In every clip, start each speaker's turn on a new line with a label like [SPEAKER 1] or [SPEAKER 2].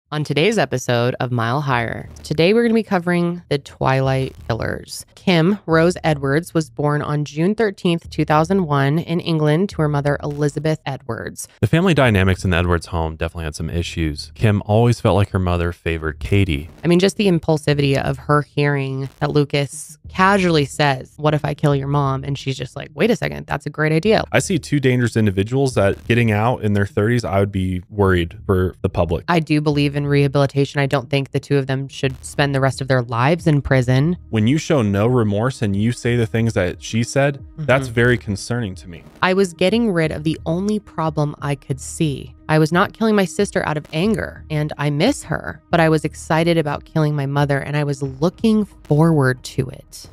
[SPEAKER 1] On today's episode of Mile Higher, today we're going to be covering the Twilight killers. Kim Rose Edwards was born on June 13th, 2001 in England to her mother, Elizabeth Edwards.
[SPEAKER 2] The family dynamics in the Edwards home definitely had some issues. Kim always felt like her mother favored Katie.
[SPEAKER 1] I mean, just the impulsivity of her hearing that Lucas casually says, "What if I kill your mom?" And she's just like, wait a second, that's a great idea.
[SPEAKER 2] I see two dangerous individuals that getting out in their 30s, I would be worried for the public.
[SPEAKER 1] I do believe in rehabilitation. I don't think the two of them should spend the rest of their lives in prison.
[SPEAKER 2] When you show no remorse and you say the things that she said, that's very concerning to me.
[SPEAKER 1] I was getting rid of the only problem I could see. I was not killing my sister out of anger, and I miss her, but I was excited about killing my mother, and I was looking forward to it.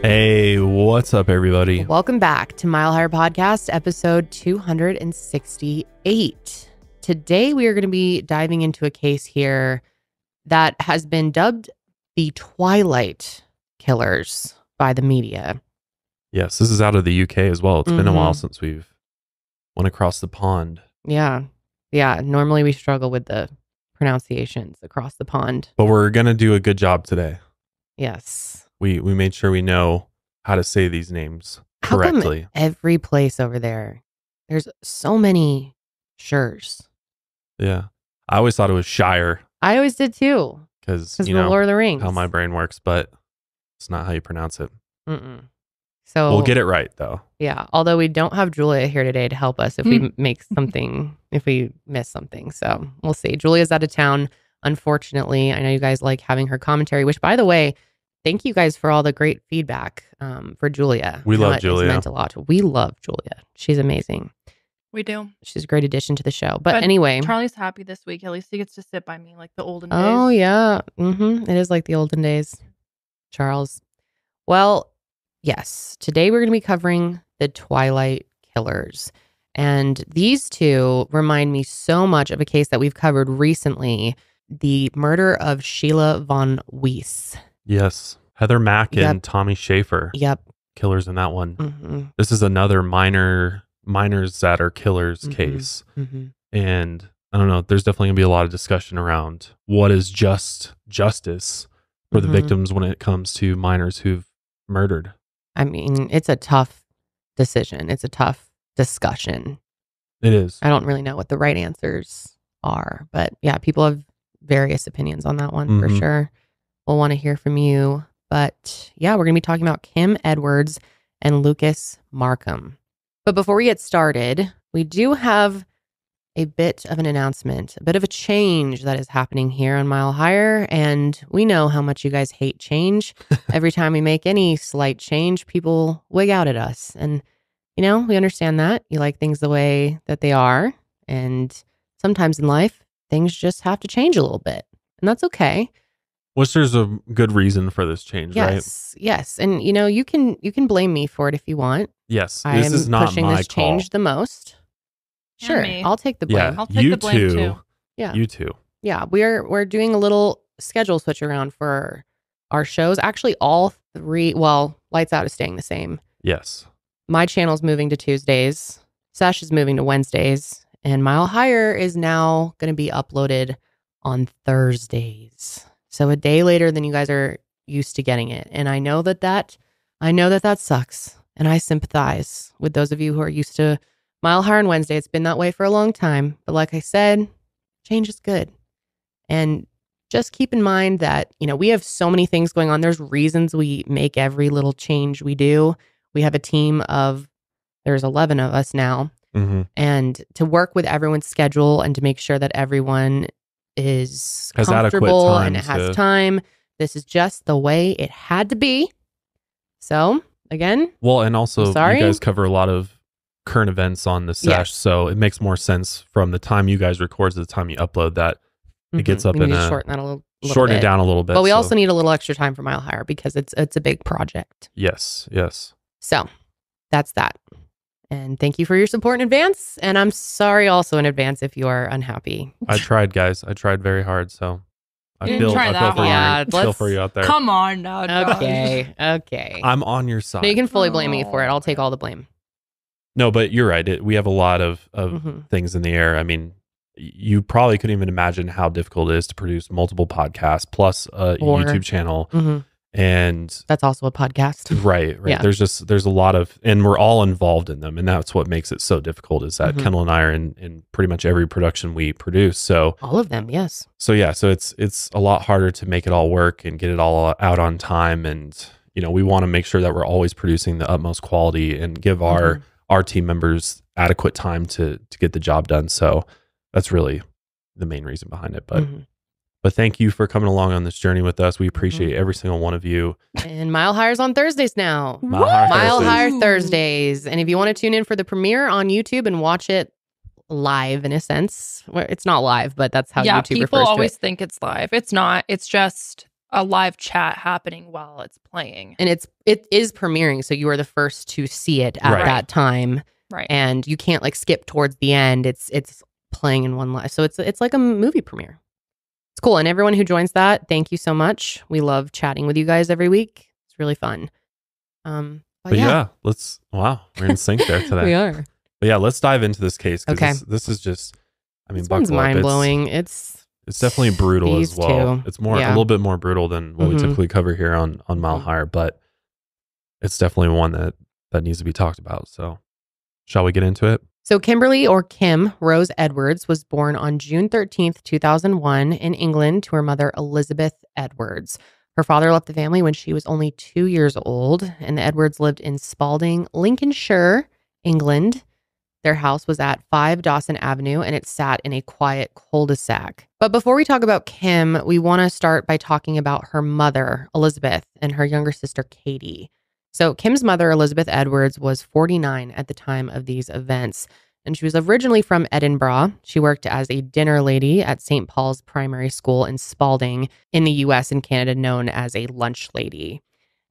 [SPEAKER 2] Hey, what's up, everybody?
[SPEAKER 1] Welcome back to Mile Higher Podcast, episode 268. Today, we are going to be diving into a case here that has been dubbed the Twilight killers by the media.
[SPEAKER 2] Yes, this is out of the UK as well. It's been a while since we've went across the pond.
[SPEAKER 1] Yeah. Normally, we struggle with the pronunciations across the pond.
[SPEAKER 2] But we're going to do a good job today.
[SPEAKER 1] Yes.
[SPEAKER 2] We made sure we know how to say these names correctly.
[SPEAKER 1] How come every place over there, there's so many Shires?
[SPEAKER 2] Yeah. I always thought it was Shire.
[SPEAKER 1] I always did too.
[SPEAKER 2] Because,
[SPEAKER 1] you know, Lord of the Rings.
[SPEAKER 2] How my brain works, but it's not how you pronounce it.
[SPEAKER 1] So
[SPEAKER 2] we'll get it right, though.
[SPEAKER 1] Yeah. Although we don't have Julia here today to help us if we make something, if we miss something. So we'll see. Julia's out of town, unfortunately. I know you guys like having her commentary, which, by the way, thank you guys for all the great feedback for Julia.
[SPEAKER 2] We love Julia.
[SPEAKER 1] It's meant a lot. We love Julia. She's amazing.
[SPEAKER 3] We do.
[SPEAKER 1] She's a great addition to the show. But anyway.
[SPEAKER 3] Charlie's happy this week. At least he gets to sit by me like the olden days.
[SPEAKER 1] Oh, yeah. It is like the olden days, Charles. Well, yes. Today we're going to be covering the Twilight killers. And these two remind me so much of a case that we've covered recently, the murder of Sheila von Weiss.
[SPEAKER 2] Yes. Heather Mack and Tommy Schaefer.
[SPEAKER 1] Yep.
[SPEAKER 2] Killers in that one. This is another minors that are killers case. And I don't know, there's definitely gonna be a lot of discussion around what is justice for the victims when it comes to minors who've murdered.
[SPEAKER 1] I mean, it's a tough decision. It's a tough discussion.
[SPEAKER 2] It is.
[SPEAKER 1] I don't really know what the right answers are, but yeah, people have various opinions on that one for sure. We'll want to hear from you. But yeah, we're going to be talking about Kim Edwards and Lucas Markham. But before we get started, we do have a bit of an announcement, a bit of a change that is happening here on Mile Higher. And we know how much you guys hate change. Every time we make any slight change, people wig out at us. And, you know, we understand that. You like things the way that they are. And sometimes in life, things just have to change a little bit. And that's okay.
[SPEAKER 2] Which there's a good reason for this change, right?
[SPEAKER 1] Yes. And you know, you can blame me for it if you want.
[SPEAKER 2] Yes.
[SPEAKER 1] I
[SPEAKER 2] this is not
[SPEAKER 1] pushing
[SPEAKER 2] my
[SPEAKER 1] this change the most. Sure. I'll take the blame.
[SPEAKER 2] Yeah,
[SPEAKER 3] I'll take the blame too.
[SPEAKER 1] Yeah.
[SPEAKER 2] You too.
[SPEAKER 1] Yeah. We're doing a little schedule switch around for our shows. Actually, all three, well, Lights Out is staying the same.
[SPEAKER 2] Yes.
[SPEAKER 1] My channel's moving to Tuesdays. Sesh is moving to Wednesdays. And Mile Higher is now going to be uploaded on Thursdays. So a day later than you guys are used to getting it. And I know that sucks. And I sympathize with those of you who are used to Mile Higher on Wednesday. It's been that way for a long time. But like I said, change is good. And just keep in mind that, you know, we have so many things going on. There's reasons we make every little change we do. We have a team of, there's 11 of us now. And to work with everyone's schedule and to make sure that everyone is comfortable and it has time. This is just the way it had to be. So again,
[SPEAKER 2] well, and also you guys cover a lot of current events on the sesh, so it makes more sense from the time you guys record to the time you upload that it gets up in a shorten it down a little bit.
[SPEAKER 1] But we also need a little extra time for Mile Higher because it's a big project.
[SPEAKER 2] Yes.
[SPEAKER 1] So that's that. And thank you for your support in advance. And I'm sorry also in advance if you are unhappy.
[SPEAKER 2] I tried, guys. I tried very hard. So I
[SPEAKER 3] You
[SPEAKER 2] feel,
[SPEAKER 3] didn't try
[SPEAKER 2] I
[SPEAKER 3] that
[SPEAKER 2] feel for
[SPEAKER 3] hard.
[SPEAKER 2] you. Feel for you out there.
[SPEAKER 3] Come on now, Josh.
[SPEAKER 1] Okay.
[SPEAKER 2] I'm on your side.
[SPEAKER 1] No, you can fully blame me for it. I'll take all the blame.
[SPEAKER 2] No, but you're right. We have a lot of things in the air. I mean, you probably couldn't even imagine how difficult it is to produce multiple podcasts plus a YouTube channel. And
[SPEAKER 1] that's also a podcast.
[SPEAKER 2] Right. Yeah. There's a lot of, and we're all involved in them. And that's what makes it so difficult is that Kendall and I are in pretty much every production we produce. So
[SPEAKER 1] all of them. Yes.
[SPEAKER 2] So yeah, so it's a lot harder to make it all work and get it all out on time. And, you know, we want to make sure that we're always producing the utmost quality and give our team members adequate time to get the job done. So that's really the main reason behind it. But thank you for coming along on this journey with us. We appreciate every single one of you.
[SPEAKER 1] And Mile Hire's on Thursdays now.
[SPEAKER 2] Mile
[SPEAKER 1] Hire Thursdays. And if you want to tune in for the premiere on YouTube and watch it live in a sense, it's not live, but that's how YouTube refers to it.
[SPEAKER 3] Yeah, people always think it's live. It's not. It's just a live chat happening while it's playing.
[SPEAKER 1] And it is premiering, so you are the first to see it at that time.
[SPEAKER 3] Right.
[SPEAKER 1] And you can't like skip towards the end. It's playing in one live. So it's like a movie premiere. It's cool. And everyone who joins that, thank you so much. We love chatting with you guys every week. It's really fun.
[SPEAKER 2] But yeah, we're in sync there today.
[SPEAKER 1] We are.
[SPEAKER 2] But yeah, let's dive into this case. Okay. This is just, I mean,
[SPEAKER 1] this one's mind-blowing. It's
[SPEAKER 2] definitely brutal as well.
[SPEAKER 1] Two.
[SPEAKER 2] It's a little bit more brutal than what we typically cover here on Mile Hire, but it's definitely one that needs to be talked about. So shall we get into it?
[SPEAKER 1] So Kimberly, or Kim Rose Edwards, was born on June 13th, 2001 in England to her mother, Elizabeth Edwards. Her father left the family when she was only 2 years old, and the Edwards lived in Spalding, Lincolnshire, England. Their house was at 5 Dawson Avenue, and it sat in a quiet cul-de-sac. But before we talk about Kim, we want to start by talking about her mother, Elizabeth, and her younger sister, Katie. So Kim's mother, Elizabeth Edwards, was 49 at the time of these events, and she was originally from Edinburgh. She worked as a dinner lady at St. Paul's Primary School in Spalding in the US and Canada, known as a lunch lady.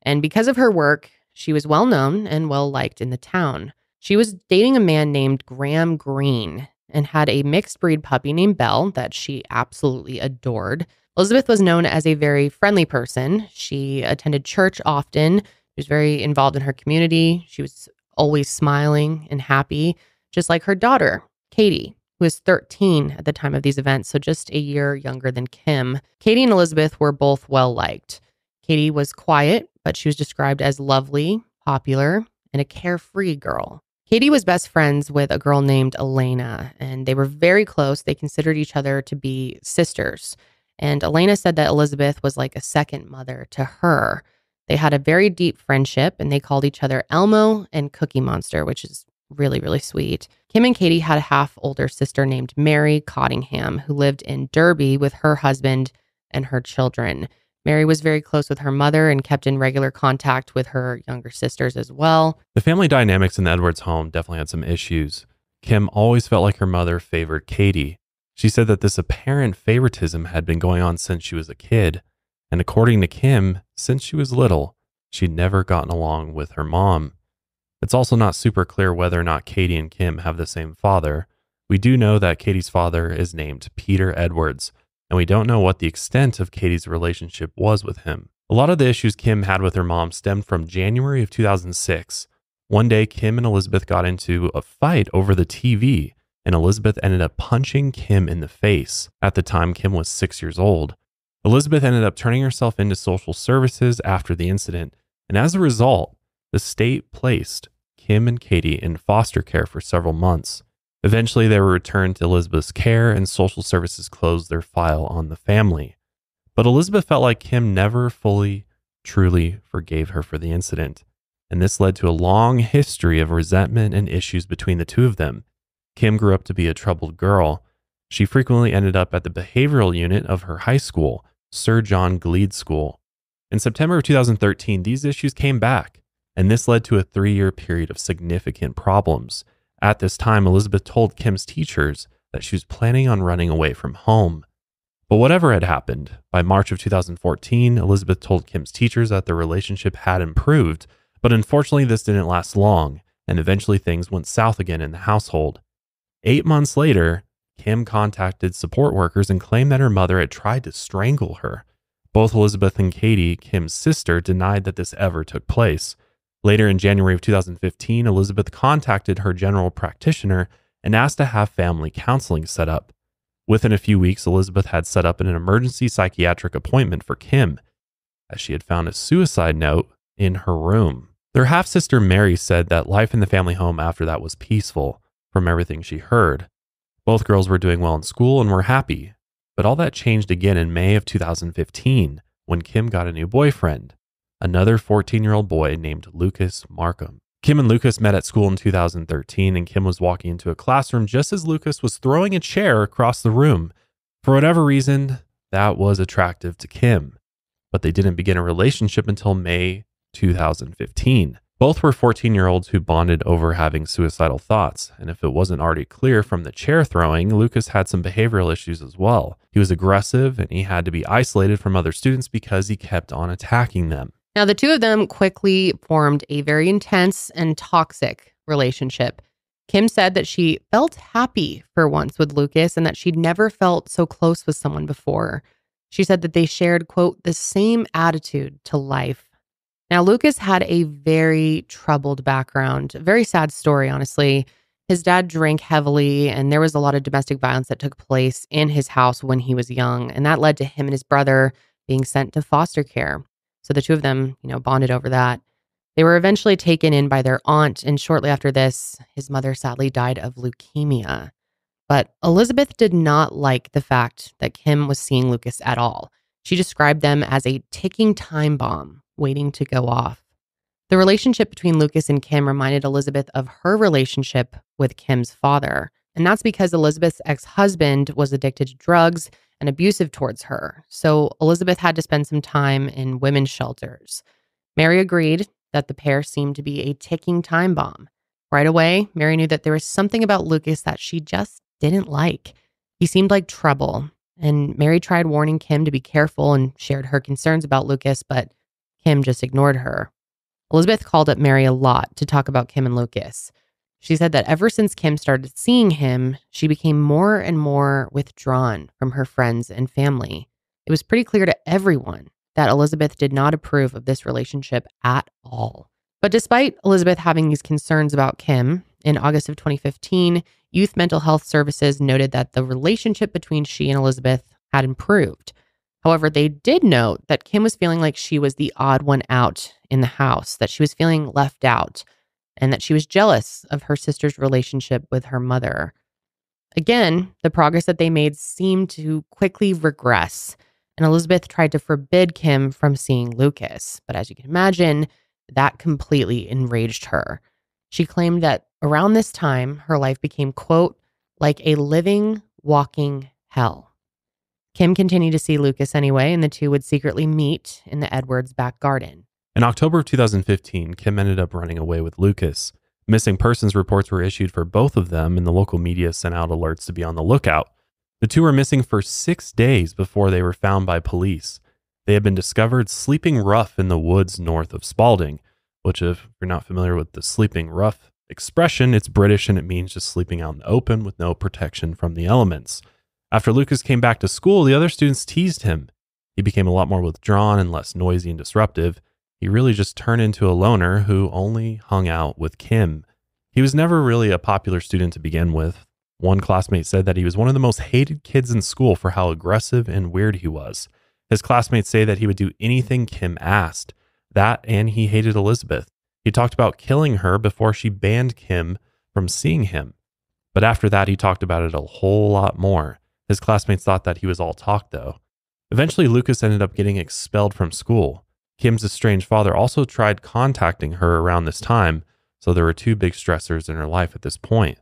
[SPEAKER 1] And because of her work, she was well known and well liked in the town. She was dating a man named Graham Greene and had a mixed breed puppy named Belle that she absolutely adored. Elizabeth was known as a very friendly person. She attended church often. She was very involved in her community. She was always smiling and happy, just like her daughter, Katie, who was 13 at the time of these events, so just a year younger than Kim. Katie and Elizabeth were both well-liked. Katie was quiet, but she was described as lovely, popular, and a carefree girl. Katie was best friends with a girl named Elena, and they were very close. They considered each other to be sisters. And Elena said that Elizabeth was like a second mother to her. They had a very deep friendship, and they called each other Elmo and Cookie Monster, which is really, really sweet. Kim and Katie had a half older sister named Mary Cottingham, who lived in Derby with her husband and her children. Mary was very close with her mother and kept in regular contact with her younger sisters as well.
[SPEAKER 2] The family dynamics in the Edwards home definitely had some issues. Kim always felt like her mother favored Katie. She said that this apparent favoritism had been going on since she was a kid. And according to Kim, since she was little, she'd never gotten along with her mom. It's also not super clear whether or not Katie and Kim have the same father. We do know that Katie's father is named Peter Edwards, and we don't know what the extent of Katie's relationship was with him. A lot of the issues Kim had with her mom stemmed from January of 2006. One day, Kim and Elizabeth got into a fight over the TV, and Elizabeth ended up punching Kim in the face. At the time, Kim was 6 years old. Elizabeth ended up turning herself into social services after the incident, and as a result, the state placed Kim and Katie in foster care for several months. Eventually, they were returned to Elizabeth's care, and social services closed their file on the family. But Elizabeth felt like Kim never fully, truly forgave her for the incident, and this led to a long history of resentment and issues between the two of them. Kim grew up to be a troubled girl. She frequently ended up at the behavioral unit of her high school, Sir John Gleed School. In September of 2013, these issues came back, and this led to a 3-year period of significant problems. At this time, Elizabeth told Kim's teachers that she was planning on running away from home. But whatever had happened, by March of 2014, Elizabeth told Kim's teachers that their relationship had improved, but unfortunately this didn't last long, and eventually things went south again in the household. 8 months later, Kim contacted support workers and claimed that her mother had tried to strangle her. Both Elizabeth and Katie, Kim's sister, denied that this ever took place. Later in January of 2015, Elizabeth contacted her general practitioner and asked to have family counseling set up. Within a few weeks, Elizabeth had set up an emergency psychiatric appointment for Kim, as she had found a suicide note in her room. Their half-sister Mary said that life in the family home after that was peaceful, from everything she heard. Both girls were doing well in school and were happy, but all that changed again in May of 2015 when Kim got a new boyfriend, another 14-year-old boy named Lucas Markham. Kim and Lucas met at school in 2013, and Kim was walking into a classroom just as Lucas was throwing a chair across the room. For whatever reason, that was attractive to Kim, but they didn't begin a relationship until May 2015. Both were 14-year-olds who bonded over having suicidal thoughts, and if it wasn't already clear from the chair throwing, Lucas had some behavioral issues as well. He was aggressive, and he had to be isolated from other students because he kept on attacking them.
[SPEAKER 1] Now, the two of them quickly formed a very intense and toxic relationship. Kim said that she felt happy for once with Lucas and that she'd never felt so close with someone before. She said that they shared, quote, the same attitude to life. Now, Lucas had a very troubled background, a very sad story, honestly. His dad drank heavily, and there was a lot of domestic violence that took place in his house when he was young, and that led to him and his brother being sent to foster care. So the two of them, bonded over that. They were eventually taken in by their aunt, and shortly after this, his mother sadly died of leukemia. But Elizabeth did not like the fact that Kim was seeing Lucas at all. She described them as a ticking time bomb waiting to go off. The relationship between Lucas and Kim reminded Elizabeth of her relationship with Kim's father. And that's because Elizabeth's ex-husband was addicted to drugs and abusive towards her. So Elizabeth had to spend some time in women's shelters. Mary agreed that the pair seemed to be a ticking time bomb. Right away, Mary knew that there was something about Lucas that she just didn't like. He seemed like trouble. And Mary tried warning Kim to be careful and shared her concerns about Lucas, but Kim just ignored her. Elizabeth called up Mary a lot to talk about Kim and Lucas. She said that ever since Kim started seeing him, she became more and more withdrawn from her friends and family. It was pretty clear to everyone that Elizabeth did not approve of this relationship at all. But despite Elizabeth having these concerns about Kim, in August of 2015, Youth Mental Health Services noted that the relationship between she and Elizabeth had improved. However, they did note that Kim was feeling like she was the odd one out in the house, that she was feeling left out, and that she was jealous of her sister's relationship with her mother. Again, the progress that they made seemed to quickly regress, and Elizabeth tried to forbid Kim from seeing Lucas. But as you can imagine, that completely enraged her. She claimed that around this time, her life became, quote, like a living, walking hell. Kim continued to see Lucas anyway, and the two would secretly meet in the Edwards' back garden.
[SPEAKER 2] In October of 2015, Kim ended up running away with Lucas. Missing persons reports were issued for both of them, and the local media sent out alerts to be on the lookout. The two were missing for 6 days before they were found by police. They had been discovered sleeping rough in the woods north of Spalding, which, if you're not familiar with the sleeping rough expression, it's British and it means just sleeping out in the open with no protection from the elements. After Lucas came back to school, the other students teased him. He became a lot more withdrawn and less noisy and disruptive. He really just turned into a loner who only hung out with Kim. He was never really a popular student to begin with. One classmate said that he was one of the most hated kids in school for how aggressive and weird he was. His classmates say that he would do anything Kim asked. That, and he hated Elizabeth. He talked about killing her before she banned Kim from seeing him. But after that, he talked about it a whole lot more. His classmates thought that he was all talk, though. Eventually, Lucas ended up getting expelled from school. Kim's estranged father also tried contacting her around this time, so there were two big stressors in her life at this point.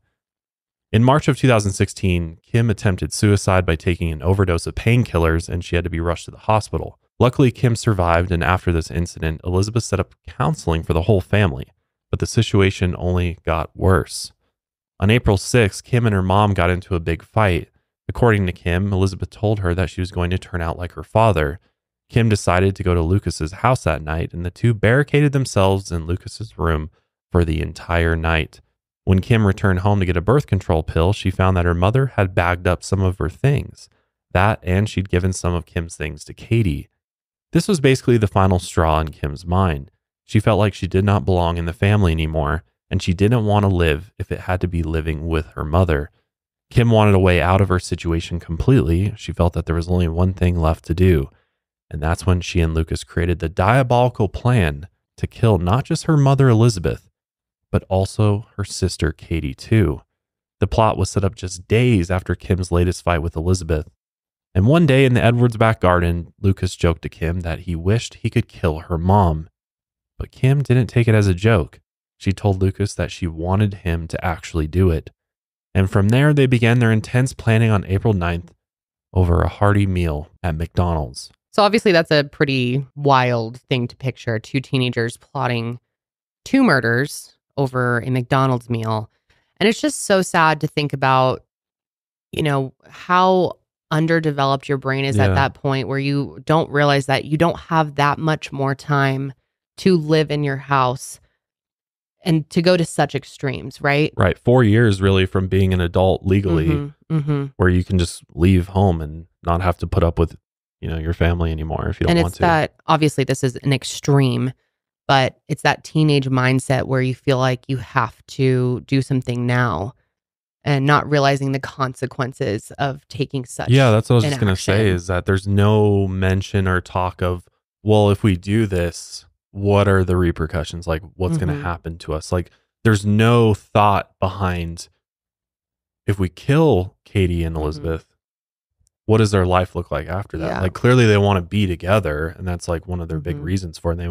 [SPEAKER 2] In March of 2016, Kim attempted suicide by taking an overdose of painkillers, and she had to be rushed to the hospital. Luckily, Kim survived, and after this incident, Elizabeth set up counseling for the whole family, but the situation only got worse. On April 6th, Kim and her mom got into a big fight. According to Kim, Elizabeth told her that she was going to turn out like her father. Kim decided to go to Lucas's house that night, and the two barricaded themselves in Lucas's room for the entire night. When Kim returned home to get a birth control pill, she found that her mother had bagged up some of her things. That, and she'd given some of Kim's things to Katie. This was basically the final straw in Kim's mind. She felt like she did not belong in the family anymore, and she didn't want to live if it had to be living with her mother. Kim wanted a way out of her situation completely. She felt that there was only one thing left to do, and that's when she and Lucas created the diabolical plan to kill not just her mother, Elizabeth, but also her sister, Katie, too. The plot was set up just days after Kim's latest fight with Elizabeth. And one day in the Edwards' back garden, Lucas joked to Kim that he wished he could kill her mom. But Kim didn't take it as a joke. She told Lucas that she wanted him to actually do it. And from there, they began their intense planning on April 9th over a hearty meal at McDonald's.
[SPEAKER 1] So obviously that's a pretty wild thing to picture. Two teenagers plotting two murders over a McDonald's meal. And it's just so sad to think about, how underdeveloped your brain is at that point where you don't realize that you don't have that much more time to live in your house and to go to such extremes, right?
[SPEAKER 2] Right. 4 years really from being an adult legally, where you can just leave home and not have to put up with, your family anymore if you don't want to.
[SPEAKER 1] And it's that, obviously this is an extreme, but it's that teenage mindset where you feel like you have to do something now and not realizing the consequences of taking such
[SPEAKER 2] that's what I was just
[SPEAKER 1] inaction.
[SPEAKER 2] going to say, is that there's no mention or talk of, well, if we do this, what are the repercussions? Like, what's going to happen to us? Like, there's no thought behind, if we kill Katie and Elizabeth, what does their life look like after that?
[SPEAKER 1] Yeah.
[SPEAKER 2] Like, clearly they want to be together, and that's like one of their big reasons for it. And they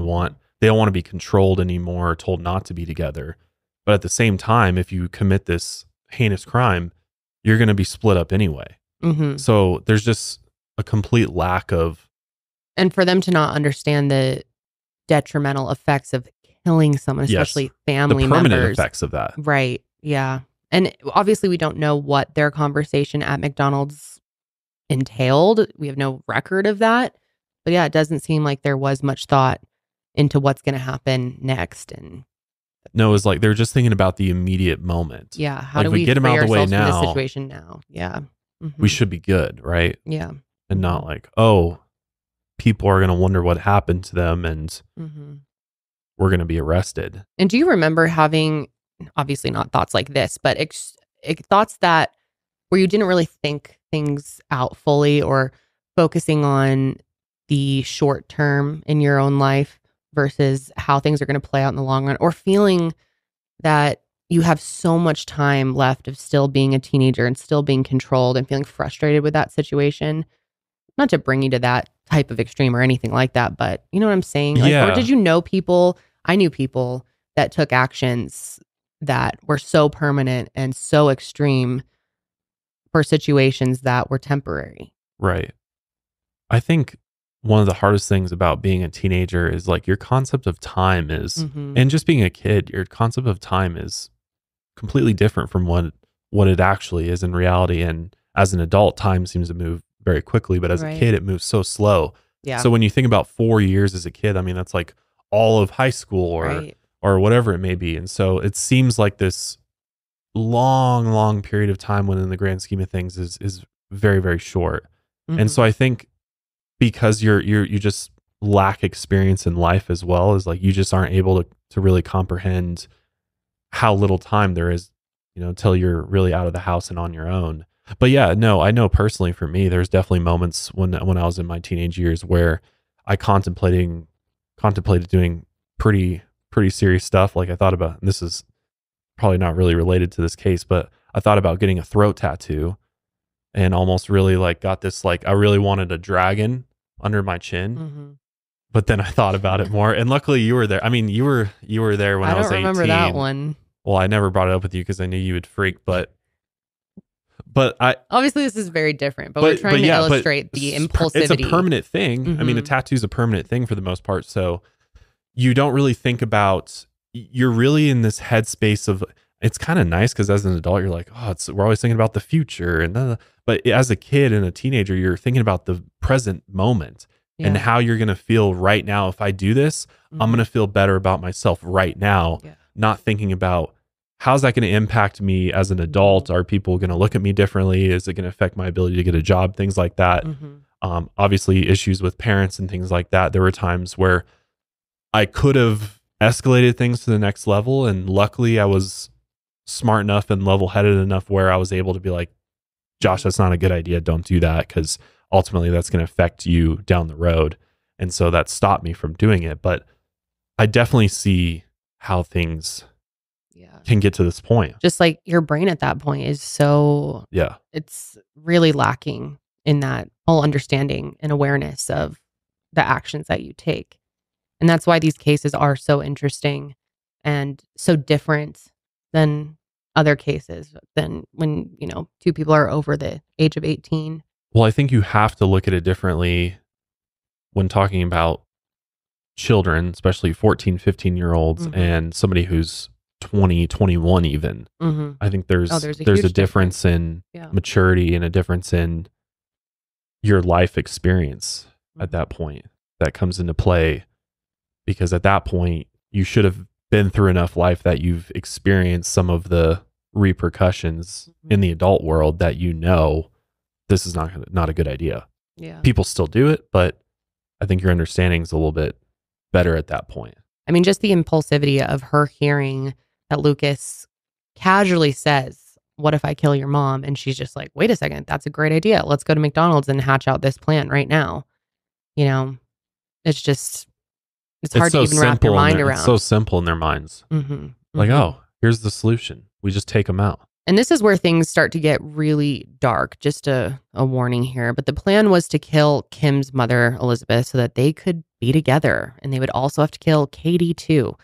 [SPEAKER 2] don't want to be controlled anymore or told not to be together. But at the same time, if you commit this heinous crime, you're going to be split up anyway. So there's just a complete lack of...
[SPEAKER 1] And for them to not understand the detrimental effects of killing someone, especially family members.
[SPEAKER 2] The permanent effects of that.
[SPEAKER 1] Right. Yeah. And obviously we don't know what their conversation at McDonald's entailed. We have no record of that. But yeah, it doesn't seem like there was much thought into what's going to happen next. And
[SPEAKER 2] no, it's like they're just thinking about the immediate moment.
[SPEAKER 1] Yeah. How
[SPEAKER 2] like,
[SPEAKER 1] do we
[SPEAKER 2] get them out of the way
[SPEAKER 1] from
[SPEAKER 2] now?
[SPEAKER 1] this situation now? Yeah.
[SPEAKER 2] We should be good, right?
[SPEAKER 1] Yeah.
[SPEAKER 2] And not like, oh, people are going to wonder what happened to them and we're going to be arrested.
[SPEAKER 1] And do you remember having, obviously not thoughts like this, but thoughts that where you didn't really think things out fully, or focusing on the short term in your own life versus how things are going to play out in the long run, or feeling that you have so much time left of still being a teenager and still being controlled and feeling frustrated with that situation? Not to bring you to that type of extreme or anything like that, but you know what I'm saying? Like, or did you know people? I knew people that took actions that were so permanent and so extreme for situations that were temporary.
[SPEAKER 2] Right. I think one of the hardest things about being a teenager is like your concept of time is, and just being a kid, your concept of time is completely different from what it actually is in reality. And as an adult, time seems to move very quickly, but as a kid, it moves so slow.
[SPEAKER 1] Yeah.
[SPEAKER 2] So when you think about 4 years as a kid, I mean, that's like all of high school or whatever it may be. And so it seems like this long period of time when in the grand scheme of things is very, very short. And so I think because you just lack experience in life as well, as like you just aren't able to really comprehend how little time there is, until you're really out of the house and on your own. But yeah, no, I know personally for me, there's definitely moments when I was in my teenage years where I contemplated doing pretty serious stuff. Like I thought about, and this is probably not really related to this case, but I thought about getting a throat tattoo and almost really like got this, like I really wanted a dragon under my chin. But then I thought about it more, and luckily you were there. I mean, you were there when I was 18.
[SPEAKER 1] I don't remember that one.
[SPEAKER 2] Well, I never brought it up with you because I knew you would freak, but
[SPEAKER 1] obviously this is very different, but we're trying to illustrate the impulsivity.
[SPEAKER 2] It's a permanent thing. I mean, a tattoo is a permanent thing for the most part. So you don't really think about, you're really in this headspace of, it's kind of nice because as an adult, you're like, oh, we're always thinking about the future. But as a kid and a teenager, you're thinking about the present moment and how you're going to feel right now. If I do this, I'm going to feel better about myself right now. not thinking about how's that going to impact me as an adult? Are people going to look at me differently? Is it going to affect my ability to get a job? Things like that. Obviously issues with parents and things like that. There were times where I could have escalated things to the next level. And luckily I was smart enough and level-headed enough where I was able to be like, Josh, that's not a good idea. Don't do that, because ultimately that's going to affect you down the road. And so that stopped me from doing it. But I definitely see how things can get to this point.
[SPEAKER 1] Just like your brain at that point is so, it's really lacking in that whole understanding and awareness of the actions that you take. And that's why these cases are so interesting and so different than other cases, than when, you know, two people are over the age of 18.
[SPEAKER 2] Well, I think you have to look at it differently when talking about children, especially 14, 15-year-olds and somebody who's 20, 21 even. I think there's a difference in maturity and a difference in your life experience at that point that comes into play, because at that point you should have been through enough life that you've experienced some of the repercussions in the adult world that you know this is not a good idea. People still do it, but I think your understanding is a little bit better at that point.
[SPEAKER 1] I mean, just the impulsivity of her hearing that Lucas casually says, "What if I kill your mom?" And she's just like, "Wait a second, that's a great idea. Let's go to McDonald's and hatch out this plan right now." You know, it's hard to even wrap your mind around.
[SPEAKER 2] It's so simple in their minds. Like, oh, here's the solution. We just take them out.
[SPEAKER 1] And this is where things start to get really dark. Just a warning here. But the plan was to kill Kim's mother, Elizabeth, so that they could be together. And they would also have to kill Katie too,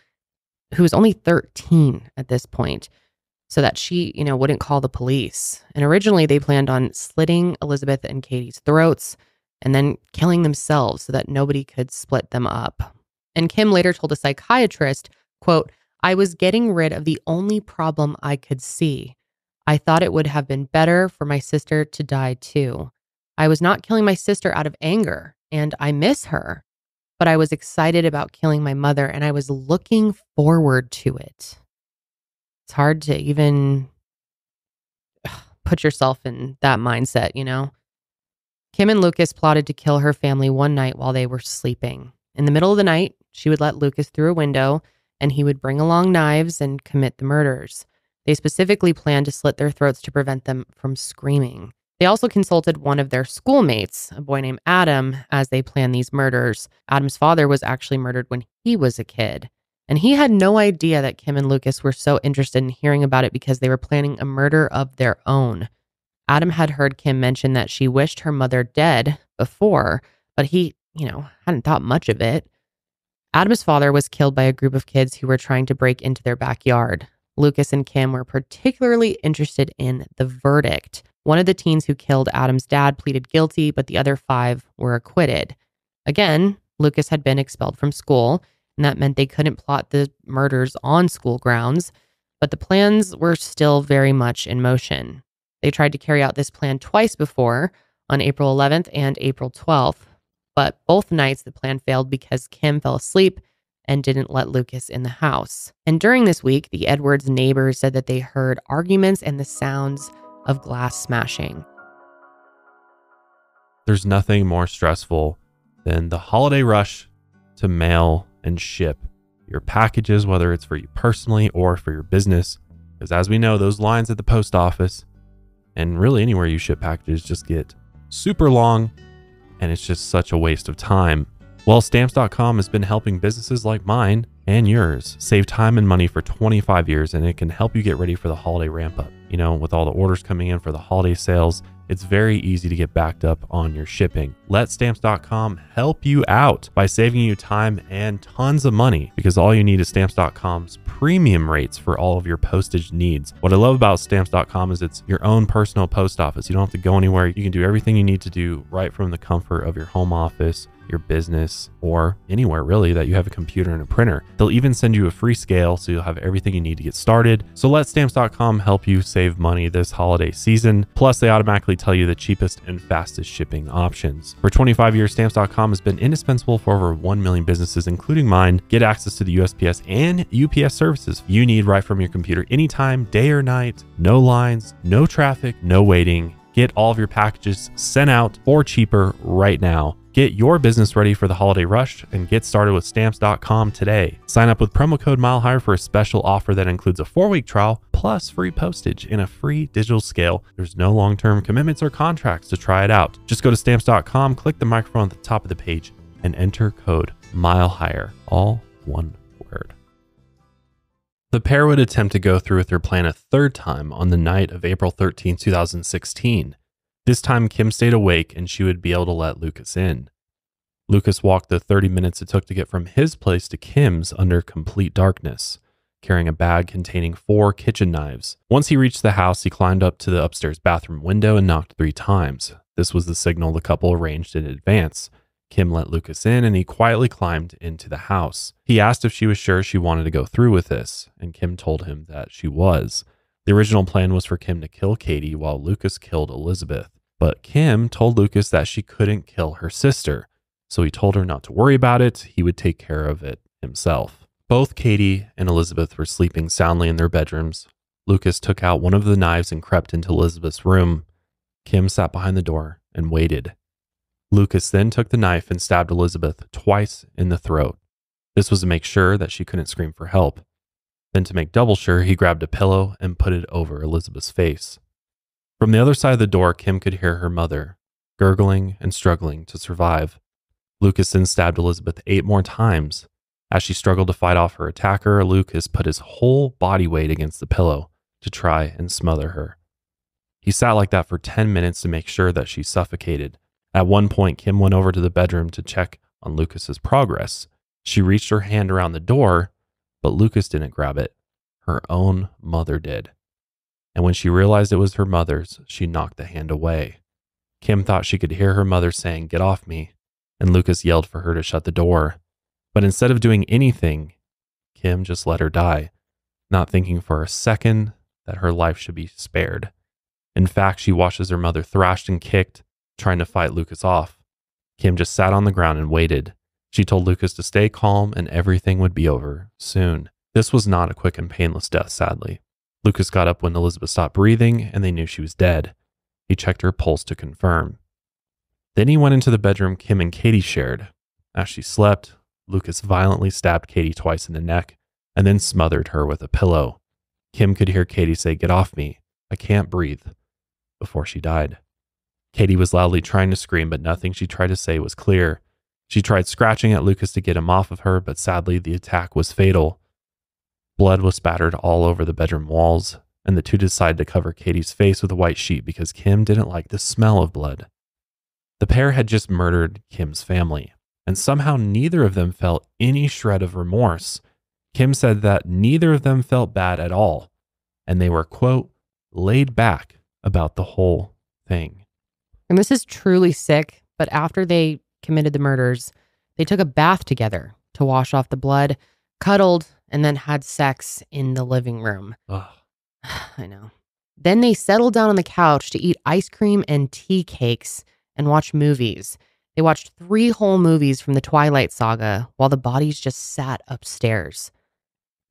[SPEAKER 1] who was only 13 at this point, so that she, you know, wouldn't call the police. And originally they planned on slitting Elizabeth and Katie's throats and then killing themselves so that nobody could split them up. And Kim later told a psychiatrist, quote, "I was getting rid of the only problem I could see. I thought it would have been better for my sister to die too. I was not killing my sister out of anger, and I miss her. But I was excited about killing my mother, and I was looking forward to it." It's hard to even put yourself in that mindset, you know? Kim and Lucas plotted to kill her family one night while they were sleeping. In the middle of the night, she would let Lucas through a window, and he would bring along knives and commit the murders. They specifically planned to slit their throats to prevent them from screaming. They also consulted one of their schoolmates, a boy named Adam, as they planned these murders. Adam's father was actually murdered when he was a kid. And he had no idea that Kim and Lucas were so interested in hearing about it because they were planning a murder of their own. Adam had heard Kim mention that she wished her mother dead before, but he, you know, hadn't thought much of it. Adam's father was killed by a group of kids who were trying to break into their backyard. Lucas and Kim were particularly interested in the verdict. One of the teens who killed Adam's dad pleaded guilty, but the other 5 were acquitted. Again, Lucas had been expelled from school, and that meant they couldn't plot the murders on school grounds, but the plans were still very much in motion. They tried to carry out this plan twice before, on April 11th and April 12th, but both nights the plan failed because Kim fell asleep and didn't let Lucas in the house. And during this week, the Edwards neighbors said that they heard arguments and the sounds of glass smashing.
[SPEAKER 2] There's nothing more stressful than the holiday rush to mail and ship your packages, whether it's for you personally or for your business. Because as we know, those lines at the post office and really anywhere you ship packages just get super long, and it's just such a waste of time. Well, Stamps.com has been helping businesses like mine and yours save time and money for 25 years, and it can help you get ready for the holiday ramp up. You know, with all the orders coming in for the holiday sales, it's very easy to get backed up on your shipping. Let Stamps.com help you out by saving you time and tons of money, because all you need is Stamps.com's premium rates for all of your postage needs. What I love about Stamps.com is it's your own personal post office. You don't have to go anywhere. You can do everything you need to do right from the comfort of your home office, your business, or anywhere really that you have a computer and a printer. They'll even send you a free scale so you'll have everything you need to get started. So let Stamps.com help you save money this holiday season. Plus, they automatically tell you the cheapest and fastest shipping options. For 25 years, Stamps.com has been indispensable for over 1 million businesses, including mine. Get access to the USPS and UPS services you need right from your computer anytime, day or night. No lines, no traffic, no waiting. Get all of your packages sent out for cheaper right now. Get your business ready for the holiday rush and get started with Stamps.com today. Sign up with promo code MileHigher for a special offer that includes a 4-week trial plus free postage and a free digital scale. There's no long-term commitments or contracts to try it out. Just go to Stamps.com, click the microphone at the top of the page, and enter code MileHigher, all one word. The pair would attempt to go through with their plan a third time on the night of April 13, 2016. This time, Kim stayed awake and she would be able to let Lucas in. Lucas walked the 30 minutes it took to get from his place to Kim's under complete darkness, carrying a bag containing 4 kitchen knives. Once he reached the house, he climbed up to the upstairs bathroom window and knocked 3 times. This was the signal the couple arranged in advance. Kim let Lucas in and he quietly climbed into the house. He asked if she was sure she wanted to go through with this, and Kim told him that she was. The original plan was for Kim to kill Katie while Lucas killed Elizabeth. But Kim told Lucas that she couldn't kill her sister, so he told her not to worry about it. He would take care of it himself. Both Katie and Elizabeth were sleeping soundly in their bedrooms. Lucas took out one of the knives and crept into Elizabeth's room. Kim sat behind the door and waited. Lucas then took the knife and stabbed Elizabeth twice in the throat. This was to make sure that she couldn't scream for help. Then to make double sure, he grabbed a pillow and put it over Elizabeth's face. From the other side of the door, Kim could hear her mother, gurgling and struggling to survive. Lucas then stabbed Elizabeth 8 more times. As she struggled to fight off her attacker, Lucas put his whole body weight against the pillow to try and smother her. He sat like that for 10 minutes to make sure that she suffocated. At one point, Kim went over to the bedroom to check on Lucas's progress. She reached her hand around the door, but Lucas didn't grab it. Her own mother did. And when she realized it was her mother's, she knocked the hand away. Kim thought she could hear her mother saying, "Get off me," and Lucas yelled for her to shut the door. But instead of doing anything, Kim just let her die, not thinking for a second that her life should be spared. In fact, she watched as her mother thrashed and kicked, trying to fight Lucas off. Kim just sat on the ground and waited. She told Lucas to stay calm and everything would be over soon. This was not a quick and painless death, sadly. Lucas got up when Elizabeth stopped breathing and they knew she was dead. He checked her pulse to confirm. Then he went into the bedroom Kim and Katie shared. As she slept, Lucas violently stabbed Katie twice in the neck and then smothered her with a pillow. Kim could hear Katie say, "Get off me, I can't breathe," before she died. Katie was loudly trying to scream, but nothing she tried to say was clear. She tried scratching at Lucas to get him off of her, but sadly the attack was fatal. Blood was spattered all over the bedroom walls, and the two decided to cover Katie's face with a white sheet because Kim didn't like the smell of blood. The pair had just murdered Kim's family, and somehow neither of them felt any shred of remorse. Kim said that neither of them felt bad at all, and they were, quote, laid back about the whole thing.
[SPEAKER 1] And this is truly sick, but after they committed the murders, they took a bath together to wash off the blood, cuddled, and then had sex in the living room.
[SPEAKER 2] Ugh.
[SPEAKER 1] I know. Then they settled down on the couch to eat ice cream and tea cakes and watch movies. They watched 3 whole movies from the Twilight saga while the bodies just sat upstairs.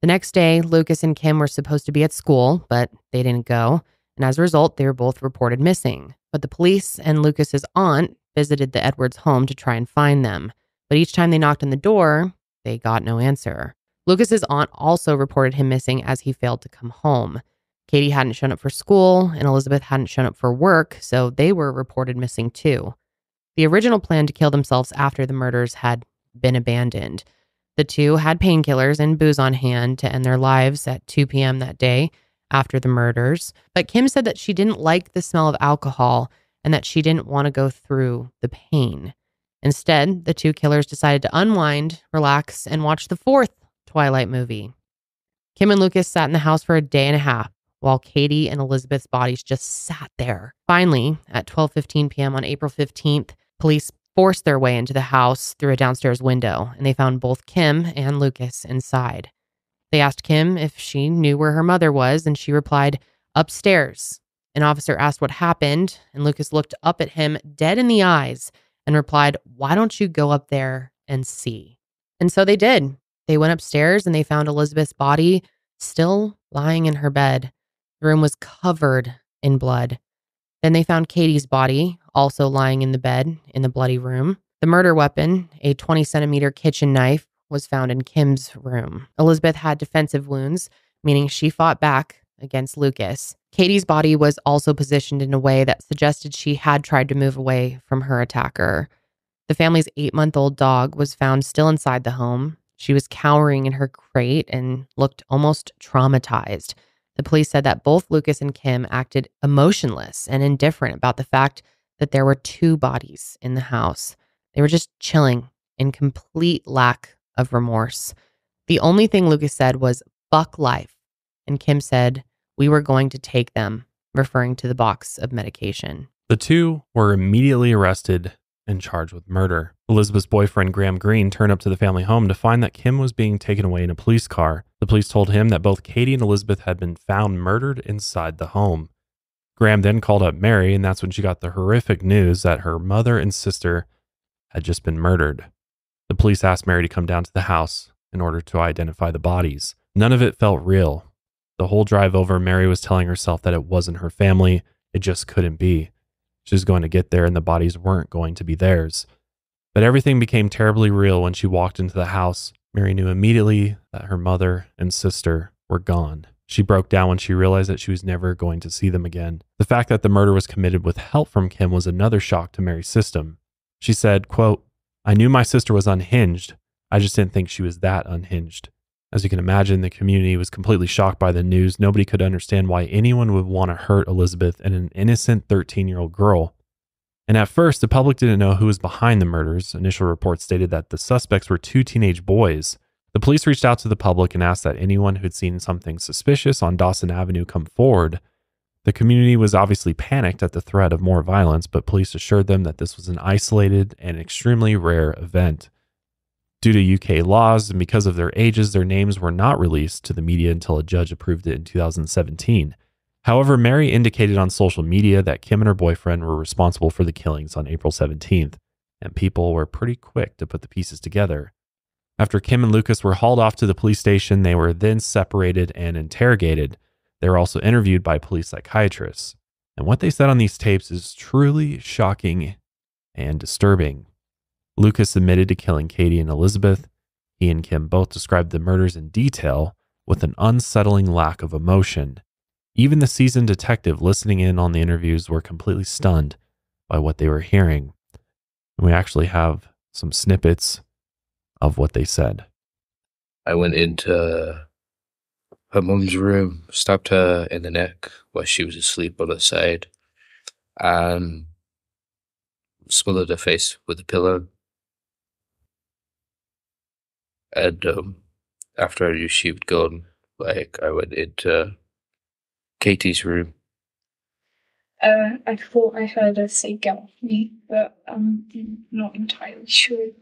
[SPEAKER 1] The next day, Lucas and Kim were supposed to be at school, but they didn't go. And as a result, they were both reported missing. But the police and Lucas's aunt visited the Edwards home to try and find them. But each time they knocked on the door, they got no answer. Lucas's aunt also reported him missing as he failed to come home. Katie hadn't shown up for school and Elizabeth hadn't shown up for work, so they were reported missing too. The original plan to kill themselves after the murders had been abandoned. The two had painkillers and booze on hand to end their lives at 2 p.m. that day after the murders. But Kim said that she didn't like the smell of alcohol and that she didn't want to go through the pain. Instead, the two killers decided to unwind, relax, and watch the 4th Twilight movie. Kim and Lucas sat in the house for a day and a half while Katie and Elizabeth's bodies just sat there. Finally, at 12:15 p.m. on April 15th, police forced their way into the house through a downstairs window, and they found both Kim and Lucas inside. They asked Kim if she knew where her mother was, and she replied, "Upstairs." An officer asked what happened, and Lucas looked up at him dead in the eyes and replied, "Why don't you go up there and see?" And so they did. They went upstairs and they found Elizabeth's body still lying in her bed. The room was covered in blood. Then they found Katie's body also lying in the bed in the bloody room. The murder weapon, a 20-centimeter kitchen knife, was found in Kim's room. Elizabeth had defensive wounds, meaning she fought back against Lucas. Katie's body was also positioned in a way that suggested she had tried to move away from her attacker. The family's 8-month-old dog was found still inside the home. She was cowering in her crate and looked almost traumatized. The police said that both Lucas and Kim acted emotionless and indifferent about the fact that there were 2 bodies in the house. They were just chilling in complete lack of remorse. The only thing Lucas said was, "Buck life." And Kim said, "We were going to take them," referring to the box of medication.
[SPEAKER 2] The 2 were immediately arrested and charged with murder. Elizabeth's boyfriend, Graham Greene, turned up to the family home to find that Kim was being taken away in a police car. The police told him that both Katie and Elizabeth had been found murdered inside the home. Graham then called up Mary, and that's when she got the horrific news that her mother and sister had just been murdered. The police asked Mary to come down to the house in order to identify the bodies. None of it felt real. The whole drive over, Mary was telling herself that it wasn't her family. It just couldn't be. She was going to get there and the bodies weren't going to be theirs. But everything became terribly real when she walked into the house. Mary knew immediately that her mother and sister were gone. She broke down when she realized that she was never going to see them again. The fact that the murder was committed with help from Kim was another shock to Mary's system. She said, quote, "I knew my sister was unhinged. I just didn't think she was that unhinged." As you can imagine, the community was completely shocked by the news. Nobody could understand why anyone would want to hurt Elizabeth and an innocent 13-year-old girl. And at first, the public didn't know who was behind the murders. Initial reports stated that the suspects were 2 teenage boys. The police reached out to the public and asked that anyone who'd seen something suspicious on Dawson Avenue come forward. The community was obviously panicked at the threat of more violence, but police assured them that this was an isolated and extremely rare event. Due to UK laws and because of their ages, their names were not released to the media until a judge approved it in 2017. However, Mary indicated on social media that Kim and her boyfriend were responsible for the killings on April 17th, and people were pretty quick to put the pieces together. After Kim and Lucas were hauled off to the police station, they were then separated and interrogated. They were also interviewed by police psychiatrists. And what they said on these tapes is truly shocking and disturbing. Lucas admitted to killing Katie and Elizabeth. He and Kim both described the murders in detail with an unsettling lack of emotion. Even the seasoned detective listening in on the interviews were completely stunned by what they were hearing. And we actually have some snippets of what they said.
[SPEAKER 4] "I went into her mum's room, stabbed her in the neck while she was asleep on her side, and smothered her face with a pillow. And after I knew she was gone, I went into Katie's room."
[SPEAKER 5] I thought I heard her say "get off me," but I'm not entirely sure.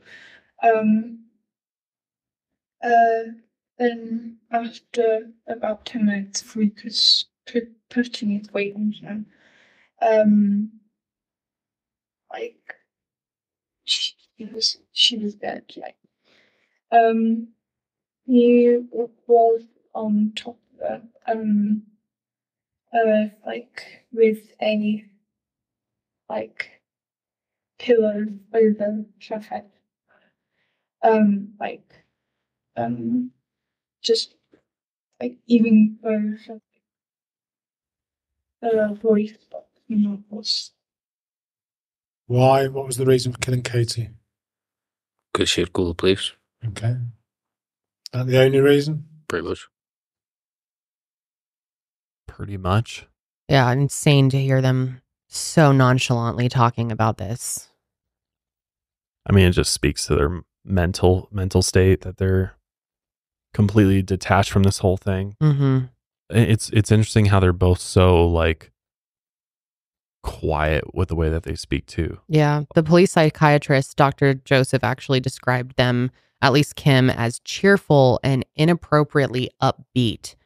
[SPEAKER 5] Then after about 10 minutes of Lucas putting his weight on her, she was dead. He was on top of her, with a pillow over her head. Just even though her voice, but was.
[SPEAKER 6] Why? What was the reason for killing Katie?
[SPEAKER 4] Because she had called the police.
[SPEAKER 6] Okay. That the only reason?
[SPEAKER 4] Pretty much.
[SPEAKER 2] Pretty much.
[SPEAKER 1] Yeah, insane to hear them so nonchalantly talking about this.
[SPEAKER 2] I mean, it just speaks to their mental state that they're completely detached from this whole thing.
[SPEAKER 1] Mm-hmm.
[SPEAKER 2] It's interesting how they're both so like quiet with the way that they speak too.
[SPEAKER 1] Yeah, the police psychiatrist, Dr. Joseph, actually described them, at least Kim, as cheerful and inappropriately upbeat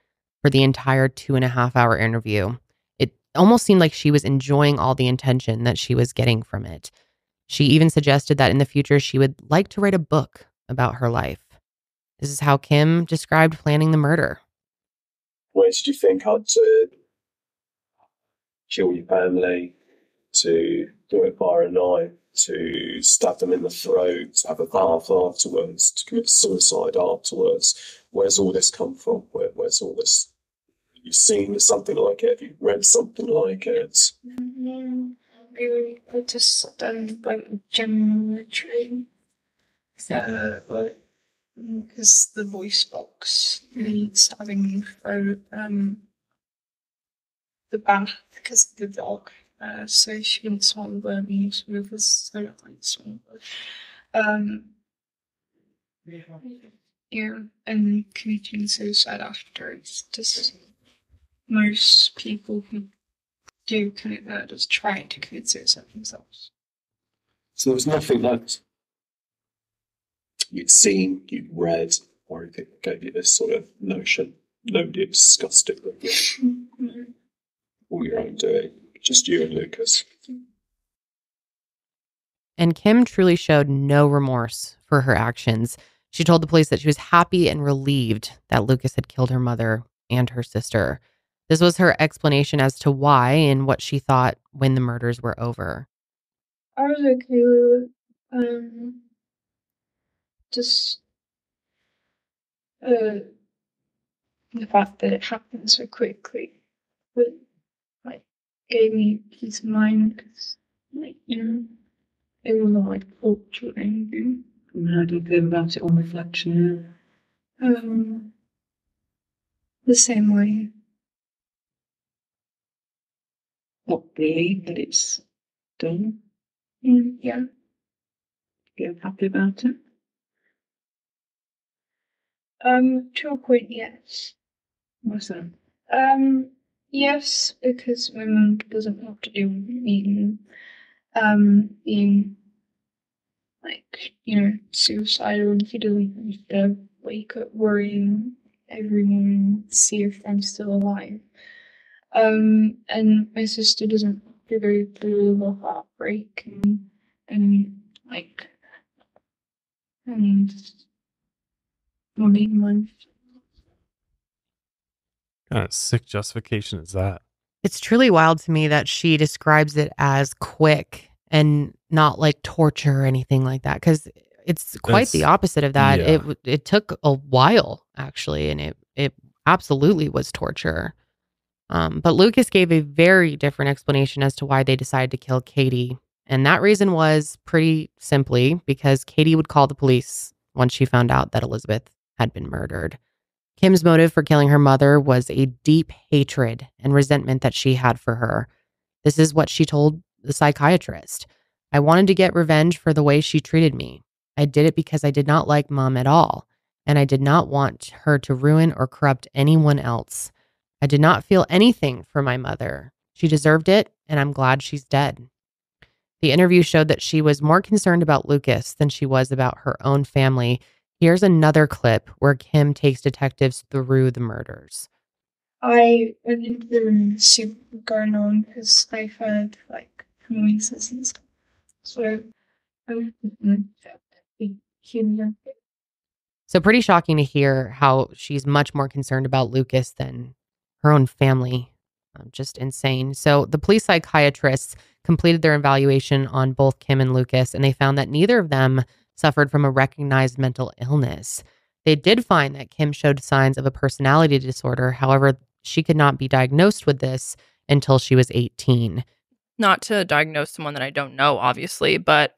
[SPEAKER 1] for the entire 2.5-hour interview. It almost seemed like she was enjoying all the attention that she was getting from it. She even suggested that in the future she would like to write a book about her life. This is how Kim described planning the murder.
[SPEAKER 7] Where did you think I'd kill your family, to do it via a knife, to stab them in the throat, to have a bath afterwards, to commit suicide afterwards? Where's all this come from? Where's all this? Have you seen something like it? Have you read something like it?
[SPEAKER 5] Really, I just general training. Because the voice box needs having you throw the bath because of the dog. So she wants someone burning with us, so like someone. Yeah, and committing suicide after. It's just most people who do commit murders trying to commit suicide themselves.
[SPEAKER 7] So there was nothing that you'd seen, you'd read, or anything that gave you this sort of notion. Nobody had discussed it with you. All your own doing, just you and Lucas.
[SPEAKER 1] And Kim truly showed no remorse for her actions. She told the police that she was happy and relieved that Lucas had killed her mother and her sister. This was her explanation as to why and what she thought when the murders were over.
[SPEAKER 5] I was okay with just the fact that it happened so quickly, but like gave me peace of mind because, like, it wasn't like torture or anything.
[SPEAKER 8] And how do you feel about it on reflection?
[SPEAKER 5] The same way.
[SPEAKER 8] What, relieved that it's done?
[SPEAKER 5] Yeah.
[SPEAKER 8] Feel happy about it?
[SPEAKER 5] To a point, yes.
[SPEAKER 8] What's that?
[SPEAKER 5] Yes, because my mum doesn't have to do with being like, suicidal, and she doesn't have to wake up worrying every morning to see if I'm still alive. And my sister doesn't have to go through the heartbreak just wanting life.
[SPEAKER 2] What kind of sick justification is that?
[SPEAKER 1] It's truly wild to me that she describes it as quick and not like torture or anything like that, because it's quite the opposite of that.
[SPEAKER 2] Yeah.
[SPEAKER 1] It took a while, actually, and it absolutely was torture. But Lucas gave a very different explanation as to why they decided to kill Katie. And that reason was pretty simply because Katie would call the police once she found out that Elizabeth had been murdered. Kim's motive for killing her mother was a deep hatred and resentment that she had for her. This is what she told the psychiatrist. I wanted to get revenge for the way she treated me. I did it because I did not like Mom at all, and I did not want her to ruin or corrupt anyone else. I did not feel anything for my mother. She deserved it, and I'm glad she's dead. The interview showed that she was more concerned about Lucas than she was about her own family. Here's another clip where Kim takes detectives through the murders.
[SPEAKER 5] I went into the room to see what was going on because I heard like noises and stuff. So I was human.
[SPEAKER 1] So pretty shocking to hear how she's much more concerned about Lucas than her own family. Just insane. So the police psychiatrists completed their evaluation on both Kim and Lucas, and they found that neither of them suffered from a recognized mental illness. They did find that Kim showed signs of a personality disorder. However, she could not be diagnosed with this until she was 18.
[SPEAKER 3] Not to diagnose someone that I don't know, obviously, but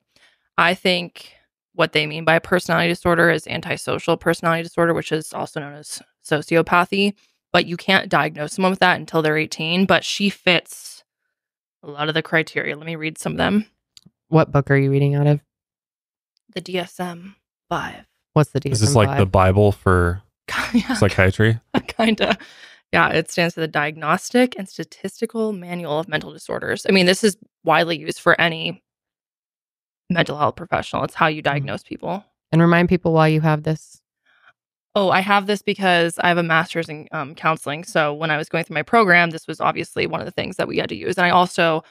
[SPEAKER 3] I think what they mean by personality disorder is antisocial personality disorder, which is also known as sociopathy. But you can't diagnose someone with that until they're 18. But she fits a lot of the criteria. Let me read some of them.
[SPEAKER 1] What book are you reading out of?
[SPEAKER 3] The DSM-5.
[SPEAKER 1] What's the DSM-5?
[SPEAKER 2] Is this like the Bible for psychiatry?
[SPEAKER 3] Kind of. Yeah, it stands for the Diagnostic and Statistical Manual of Mental Disorders. I mean, this is widely used for any mental health professional. It's how you diagnose people.
[SPEAKER 1] And remind people why you have this.
[SPEAKER 3] Oh, I have this because I have a master's in counseling. So when I was going through my program, this was obviously one of the things that we had to use. And I also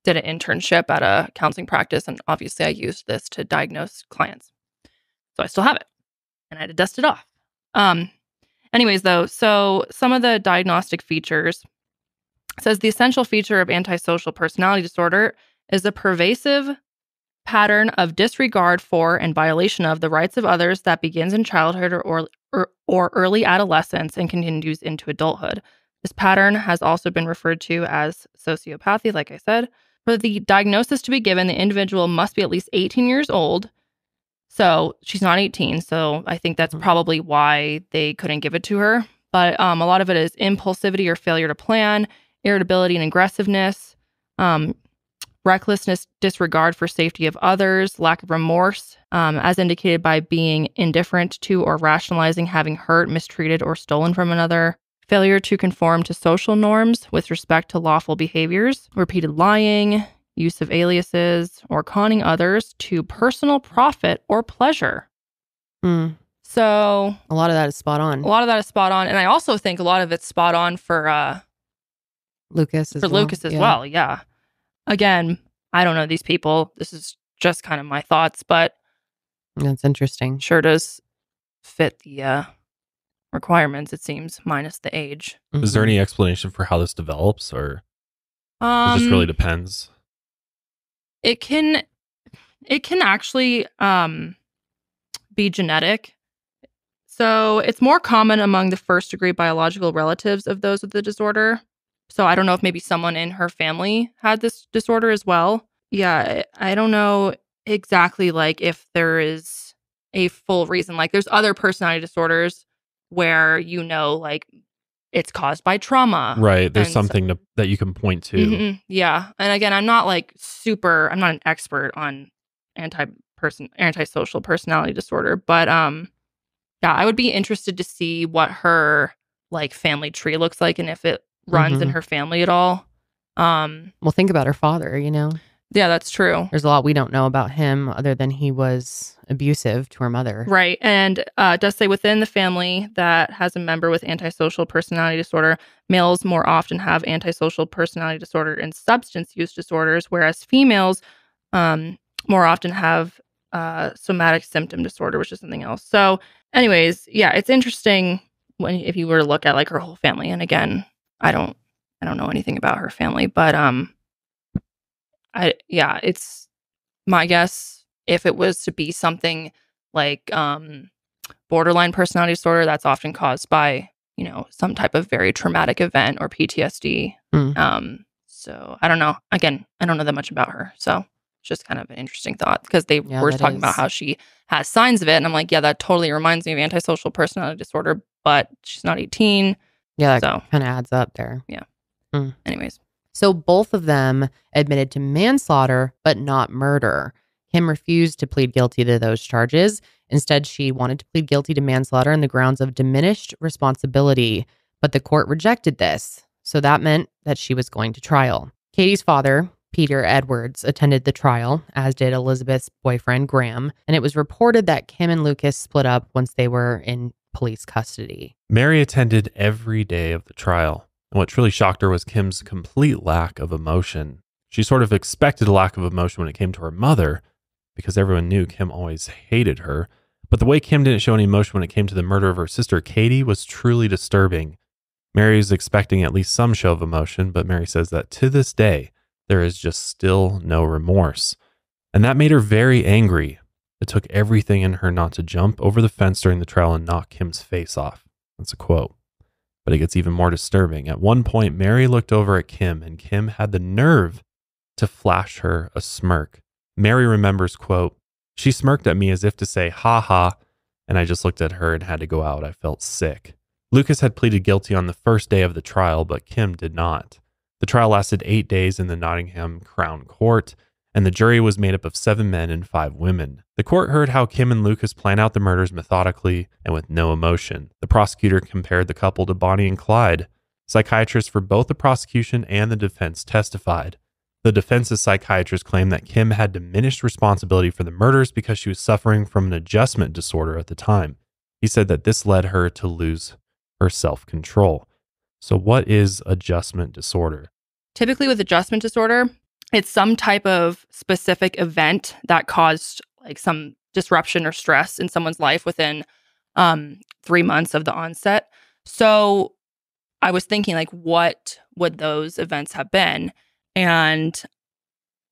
[SPEAKER 3] did an internship at a counseling practice, and obviously I used this to diagnose clients. So I still have it, and I had to dust it off. Anyways, though, so some of the diagnostic features says the essential feature of antisocial personality disorder is a pervasive pattern of disregard for and violation of the rights of others that begins in childhood or early adolescence and continues into adulthood. This pattern has also been referred to as sociopathy, like I said. For the diagnosis to be given, the individual must be at least 18 years old. So she's not 18, so I think that's probably why they couldn't give it to her. But a lot of it is impulsivity or failure to plan, irritability and aggressiveness, recklessness, disregard for safety of others, lack of remorse, as indicated by being indifferent to or rationalizing having hurt, mistreated, or stolen from another, failure to conform to social norms with respect to lawful behaviors, repeated lying, use of aliases, or conning others to personal profit or pleasure. So
[SPEAKER 1] a lot of that is spot on.
[SPEAKER 3] And I also think a lot of it's spot on for
[SPEAKER 1] Lucas as
[SPEAKER 3] well. Yeah. Again, I don't know these people. This is just kind of my thoughts, but
[SPEAKER 1] that's interesting.
[SPEAKER 3] Sure does fit the requirements, it seems, minus the age.
[SPEAKER 2] Is there any explanation for how this develops, or it just really depends?
[SPEAKER 3] It can actually be genetic. So it's more common among the first degree biological relatives of those with the disorder. So I don't know if maybe someone in her family had this disorder as well. Yeah, I don't know exactly like if there is a full reason. Like there's other personality disorders where like it's caused by trauma.
[SPEAKER 2] Right. There's something that you can point to.
[SPEAKER 3] Yeah. And again, I'm not I'm not an expert on antisocial personality disorder, but yeah, I would be interested to see what her family tree looks like and if it runs in her family at all.
[SPEAKER 1] Well, think about her father,
[SPEAKER 3] Yeah, that's true.
[SPEAKER 1] There's a lot we don't know about him other than he was abusive to her mother.
[SPEAKER 3] Right. And it does say within the family that has a member with antisocial personality disorder, males more often have antisocial personality disorder and substance use disorders, whereas females more often have somatic symptom disorder, which is something else. So anyways, yeah, it's interesting if you were to look at her whole family. And again, I don't know anything about her family, but it's my guess if it was to be something like borderline personality disorder, that's often caused by, some type of very traumatic event or PTSD. So I don't know. Again, I don't know that much about her. So it's just kind of an interesting thought because they were talking about how she has signs of it. And I'm like, yeah, that totally reminds me of antisocial personality disorder, but she's not 18.
[SPEAKER 1] Yeah, that kind of adds up there.
[SPEAKER 3] Yeah. Anyways.
[SPEAKER 1] So both of them admitted to manslaughter, but not murder. Kim refused to plead guilty to those charges. Instead, she wanted to plead guilty to manslaughter on the grounds of diminished responsibility, but the court rejected this. So that meant that she was going to trial. Katie's father, Peter Edwards, attended the trial, as did Elizabeth's boyfriend, Graham, and it was reported that Kim and Lucas split up once they were in police custody.
[SPEAKER 2] Mary attended every day of the trial. And what truly shocked her was Kim's complete lack of emotion. She sort of expected a lack of emotion when it came to her mother, because everyone knew Kim always hated her. But the way Kim didn't show any emotion when it came to the murder of her sister, Katie, was truly disturbing. Mary is expecting at least some show of emotion, but Mary says that to this day, there is just still no remorse. And that made her very angry. It took everything in her not to jump over the fence during the trial and knock Kim's face off. That's a quote. But it gets even more disturbing. At one point, Mary looked over at Kim, and Kim had the nerve to flash her a smirk. Mary remembers, quote, "She smirked at me as if to say, ha ha, and I just looked at her and had to go out. I felt sick." Lucas had pleaded guilty on the first day of the trial, but Kim did not. The trial lasted 8 days in the Nottingham Crown Court, and the jury was made up of 7 men and 5 women. The court heard how Kim and Lucas planned out the murders methodically and with no emotion. The prosecutor compared the couple to Bonnie and Clyde. Psychiatrists for both the prosecution and the defense testified. The defense's psychiatrist claimed that Kim had diminished responsibility for the murders because she was suffering from an adjustment disorder at the time. He said that this led her to lose her self-control. So what is adjustment disorder?
[SPEAKER 3] Typically with adjustment disorder, it's some type of specific event that caused like some disruption or stress in someone's life within 3 months of the onset. So I was thinking, like, what would those events have been? And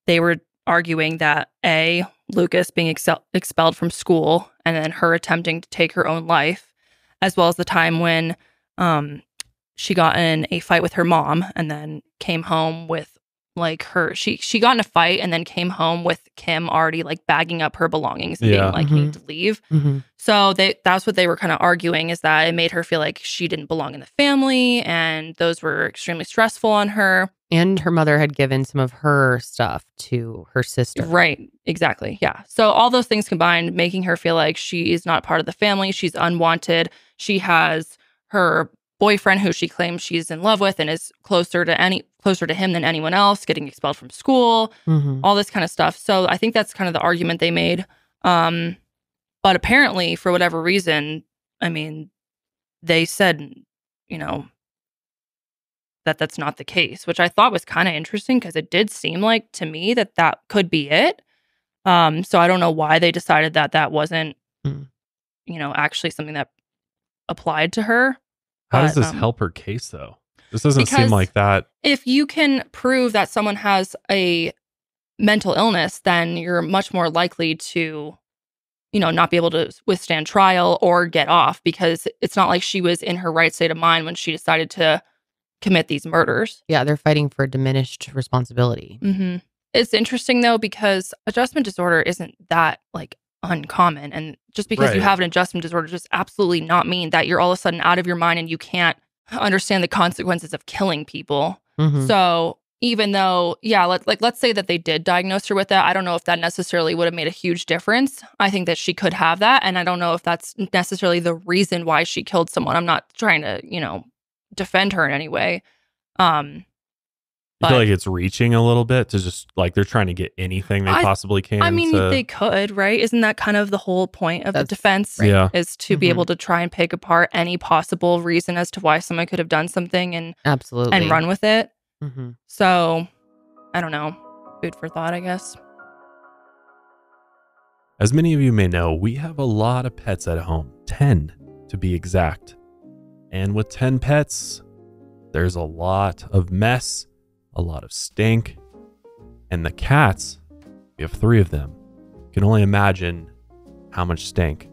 [SPEAKER 3] they were arguing that A, Lucas being expelled from school and then her attempting to take her own life, as well as the time when she got in a fight with her mom and then came home with like she got in a fight and then came home with Kim already like bagging up her belongings and being like, you need to leave. So that's what they were kind of arguing, is that it made her feel like she didn't belong in the family, and those were extremely stressful on her.
[SPEAKER 1] And her mother had given some of her stuff to her sister.
[SPEAKER 3] Right. Exactly. Yeah. So all those things combined, making her feel like she is not part of the family. She's unwanted. She has her boyfriend who she claims she's in love with and is closer to him than anyone else, getting expelled from school, all this kind of stuff. So I think that's kind of the argument they made. But apparently, for whatever reason, I mean, they said, you know, that that's not the case, which I thought was kind of interesting, because it did seem like to me that that could be it. So I don't know why they decided that that wasn't, you know, actually something that applied to her.
[SPEAKER 2] How does this help her case, though? This doesn't seem like that.
[SPEAKER 3] If you can prove that someone has a mental illness, then you're much more likely to, you know, not be able to withstand trial or get off, because it's not like she was in her right state of mind when she decided to commit these murders.
[SPEAKER 1] Yeah, they're fighting for diminished responsibility.
[SPEAKER 3] It's interesting, though, because adjustment disorder isn't that, like, uncommon. And just because you have an adjustment disorder does absolutely not mean that you're all of a sudden out of your mind and you can't understand the consequences of killing people. So even though, let's say that they did diagnose her with that, I don't know if that necessarily would have made a huge difference. I think that she could have that, and I don't know if that's necessarily the reason why she killed someone. I'm not trying to, you know, defend her in any way.
[SPEAKER 2] I feel like it's reaching a little bit to just like they're trying to get anything they possibly can.
[SPEAKER 3] I mean, they could, right? Isn't that kind of the whole point of the defense?
[SPEAKER 2] Right. Yeah.
[SPEAKER 3] Is to be able to try and pick apart any possible reason as to why someone could have done something and run with it. So, I don't know. Food for thought, I guess.
[SPEAKER 2] As many of you may know, we have a lot of pets at home, 10 to be exact. And with 10 pets, there's a lot of mess, a lot of stink, and the cats, we have 3 of them. You can only imagine how much stink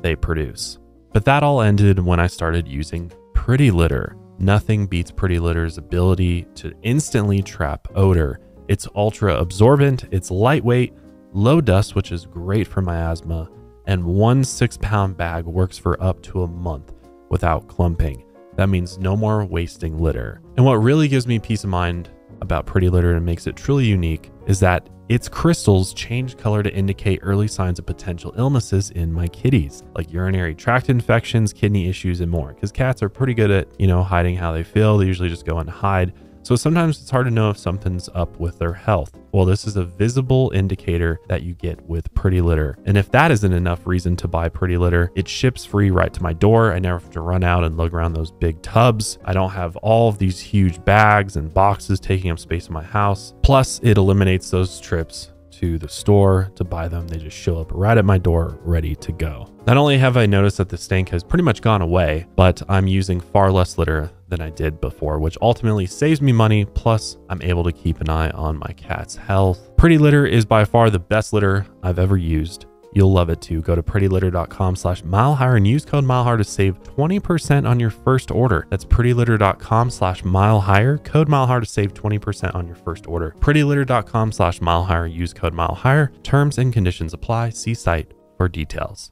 [SPEAKER 2] they produce. But that all ended when I started using Pretty Litter. Nothing beats Pretty Litter's ability to instantly trap odor. It's ultra absorbent, it's lightweight, low dust, which is great for my asthma, and 1 6-pound bag works for up to a month without clumping. That means no more wasting litter. And what really gives me peace of mind about Pretty Litter and makes it truly unique is that its crystals change color to indicate early signs of potential illnesses in my kitties, like urinary tract infections, kidney issues, and more. Because cats are pretty good at, you know, hiding how they feel. They usually just go and hide. So sometimes it's hard to know if something's up with their health. Well, this is a visible indicator that you get with Pretty Litter. And if that isn't enough reason to buy Pretty Litter, it ships free right to my door. I never have to run out and lug around those big tubs. I don't have all of these huge bags and boxes taking up space in my house. Plus, it eliminates those trips to the store to buy them. They just show up right at my door, ready to go. Not only have I noticed that the stink has pretty much gone away, but I'm using far less litter than I did before, which ultimately saves me money. Plus, I'm able to keep an eye on my cat's health. Pretty Litter is by far the best litter I've ever used. You'll love it too. Go to prettylitter.com/milehigher and use code milehigher to save 20% on your first order. That's prettylitter.com/milehigher. Code milehigher to save 20% on your first order. prettylitter.com/milehigher. Use code milehigher. Terms and conditions apply. See site for details.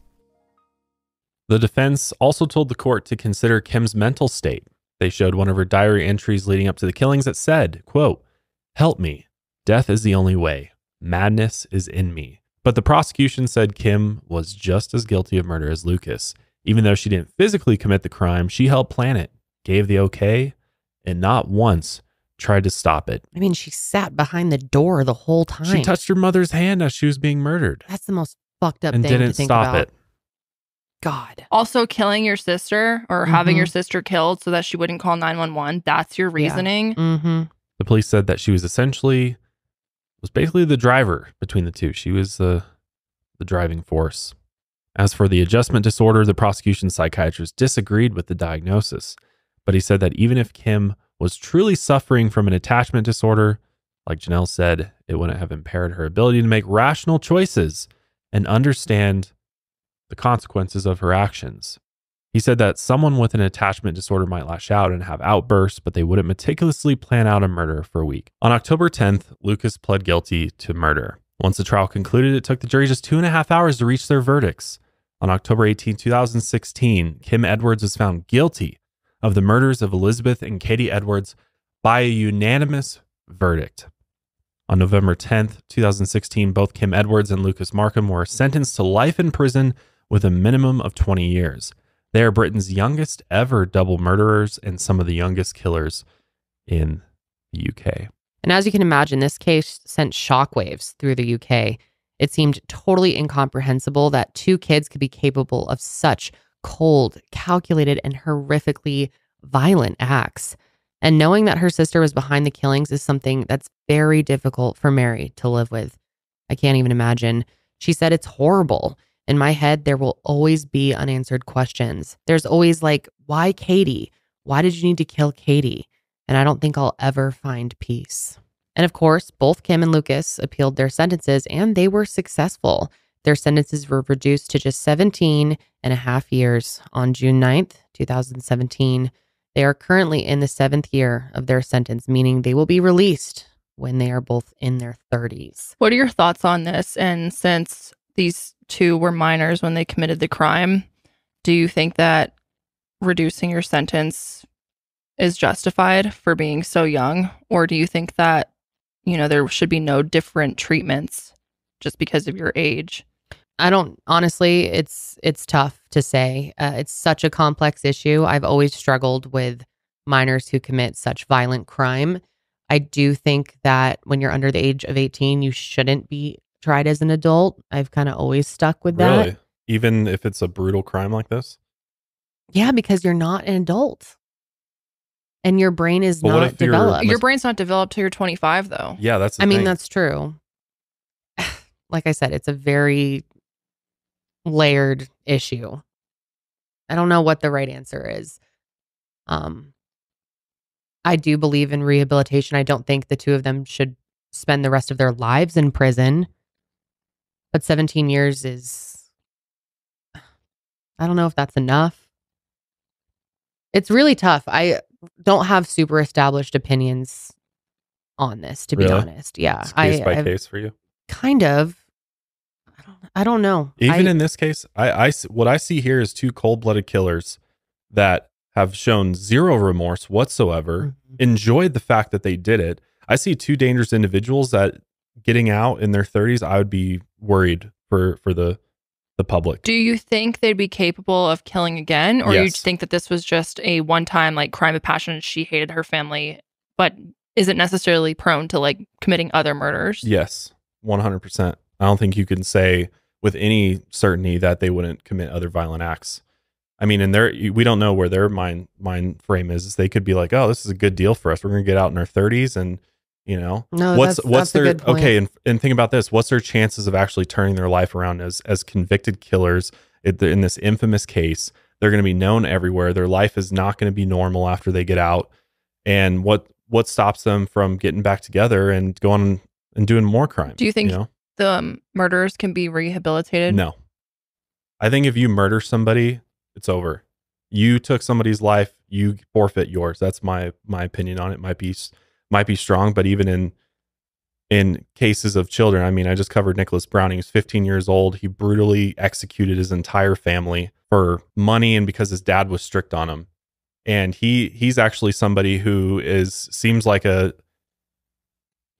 [SPEAKER 2] The defense also told the court to consider Kim's mental state. They showed one of her diary entries leading up to the killings that said, quote, "Help me. Death is the only way. Madness is in me." But the prosecution said Kim was just as guilty of murder as Lucas. Even though she didn't physically commit the crime, she helped plan it, gave the okay, and not once tried to stop it.
[SPEAKER 1] I mean, she sat behind the door the whole time.
[SPEAKER 2] She touched her mother's hand as she was being murdered.
[SPEAKER 1] That's the most fucked up
[SPEAKER 2] and
[SPEAKER 1] thing
[SPEAKER 2] didn't
[SPEAKER 1] to think
[SPEAKER 2] stop
[SPEAKER 1] about.
[SPEAKER 2] it.
[SPEAKER 1] God.
[SPEAKER 3] Also, killing your sister or having your sister killed so that she wouldn't call 911, that's your reasoning.
[SPEAKER 1] Yeah.
[SPEAKER 2] The police said that she was essentially was basically the driver between the two. She was the driving force. As for the adjustment disorder, the prosecution psychiatrist disagreed with the diagnosis, but he said that even if Kim was truly suffering from an attachment disorder, like Janelle said, it wouldn't have impaired her ability to make rational choices and understand the consequences of her actions. He said that someone with an attachment disorder might lash out and have outbursts, but they wouldn't meticulously plan out a murder for a week. On October 10th, Lucas pled guilty to murder. Once the trial concluded, it took the jury just 2.5 hours to reach their verdicts. On October 18, 2016, Kim Edwards was found guilty of the murders of Elizabeth and Katie Edwards by a unanimous verdict. On November 10th, 2016, both Kim Edwards and Lucas Markham were sentenced to life in prison with a minimum of 20 years. They are Britain's youngest ever double murderers and some of the youngest killers in the UK.
[SPEAKER 1] And as you can imagine, this case sent shockwaves through the UK. It seemed totally incomprehensible that two kids could be capable of such cold, calculated, and horrifically violent acts. And knowing that her sister was behind the killings is something that's very difficult for Mary to live with. I can't even imagine. She said it's horrible. In my head, there will always be unanswered questions. There's always like, why Katie? Why did you need to kill Katie? And I don't think I'll ever find peace. And of course, both Kim and Lucas appealed their sentences and they were successful. Their sentences were reduced to just 17.5 years on June 9th, 2017. They are currently in the 7th year of their sentence, meaning they will be released when they are both in their 30s.
[SPEAKER 3] What are your thoughts on this? And since these two were minors when they committed the crime, do you think that reducing your sentence is justified for being so young? Or do you think that, you know, there should be no different treatments just because of your age?
[SPEAKER 1] I don't, honestly, it's tough to say. It's such a complex issue. I've always struggled with minors who commit such violent crime. I do think that when you're under the age of 18, you shouldn't be tried as an adult. I've kind of always stuck with that.
[SPEAKER 2] Really? Even if it's a brutal crime like this?
[SPEAKER 1] Yeah, because you're not an adult. And your brain is not developed.
[SPEAKER 3] Your brain's not developed till you're 25, though.
[SPEAKER 2] Yeah, that's the
[SPEAKER 1] I mean,
[SPEAKER 2] thing.
[SPEAKER 1] that's true. Like I said, it's a very layered issue. I don't know what the right answer is. I do believe in rehabilitation. I don't think the two of them should spend the rest of their lives in prison. But 17 years is, I don't know if that's enough. It's really tough. I don't have super established opinions on this, to be honest. Yeah.
[SPEAKER 2] It's case by case for you?
[SPEAKER 1] Kind of. I don't know.
[SPEAKER 2] Even in this case, what I see here is two cold-blooded killers that have shown zero remorse whatsoever, enjoyed the fact that they did it. I see two dangerous individuals that getting out in their 30s, I would be worried for the public.
[SPEAKER 3] Do you think they'd be capable of killing again? Or
[SPEAKER 2] Yes.
[SPEAKER 3] you think that this was just a one-time like crime of passion and she hated her family, but isn't necessarily prone to like committing other murders?
[SPEAKER 2] Yes, 100%. I don't think you can say with any certainty that they wouldn't commit other violent acts. I mean, we don't know where their mind frame is. They could be like, "Oh, this is a good deal for us. We're going to get out in our 30s, and you know,
[SPEAKER 1] No,
[SPEAKER 2] what's
[SPEAKER 1] that's a
[SPEAKER 2] their
[SPEAKER 1] good point.
[SPEAKER 2] okay?" And think about this: what's their chances of actually turning their life around as convicted killers in this infamous case? They're going to be known everywhere. Their life is not going to be normal after they get out. And what stops them from getting back together and going and doing more crime?
[SPEAKER 3] Do you think
[SPEAKER 2] you know?
[SPEAKER 3] the murderers can be rehabilitated?
[SPEAKER 2] No. I think if you murder somebody, it's over. You took somebody's life, you forfeit yours. That's my opinion on it. Might be strong, but even in cases of children, I mean, I just covered Nicholas Browning. He's 15 years old. He brutally executed his entire family for money and because his dad was strict on him. And he's actually somebody who seems like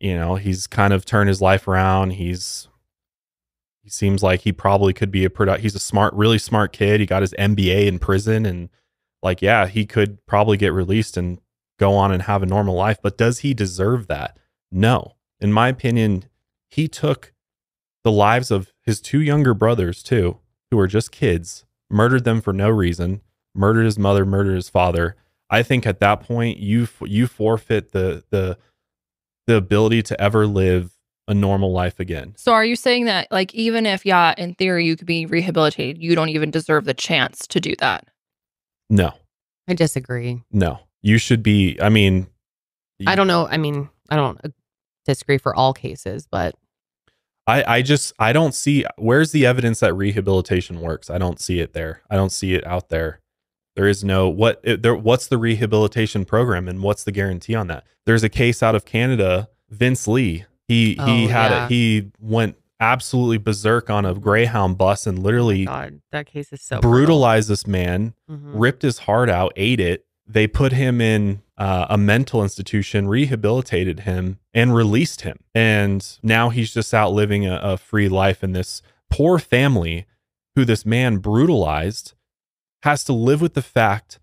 [SPEAKER 2] he's kind of turned his life around. He seems like he probably could be he's a really smart kid. He got his MBA in prison and he could probably get released and go on and have a normal life. But does he deserve that? No. In my opinion, he took the lives of his two younger brothers too, who were just kids, murdered them for no reason, murdered his mother, murdered his father. I think at that point you forfeit the ability to ever live a normal life again.
[SPEAKER 3] So are you saying that, like, even if, yeah, in theory, you could be rehabilitated, you don't even deserve the chance to do that?
[SPEAKER 2] No.
[SPEAKER 1] I disagree.
[SPEAKER 2] No. You should be, I mean...
[SPEAKER 1] I don't know. I mean, I don't disagree for all cases, but...
[SPEAKER 2] I don't see... Where's the evidence that rehabilitation works? I don't see it there. I don't see it out there. There is no... What's the rehabilitation program and what's the guarantee on that? There's a case out of Canada, Vince Lee. He went absolutely berserk on a Greyhound bus and literally
[SPEAKER 1] that case is so
[SPEAKER 2] brutalized this man, ripped his heart out, ate it. They put him in a mental institution, rehabilitated him, and released him. And now he's just out living a free life. And this poor family who this man brutalized has to live with the fact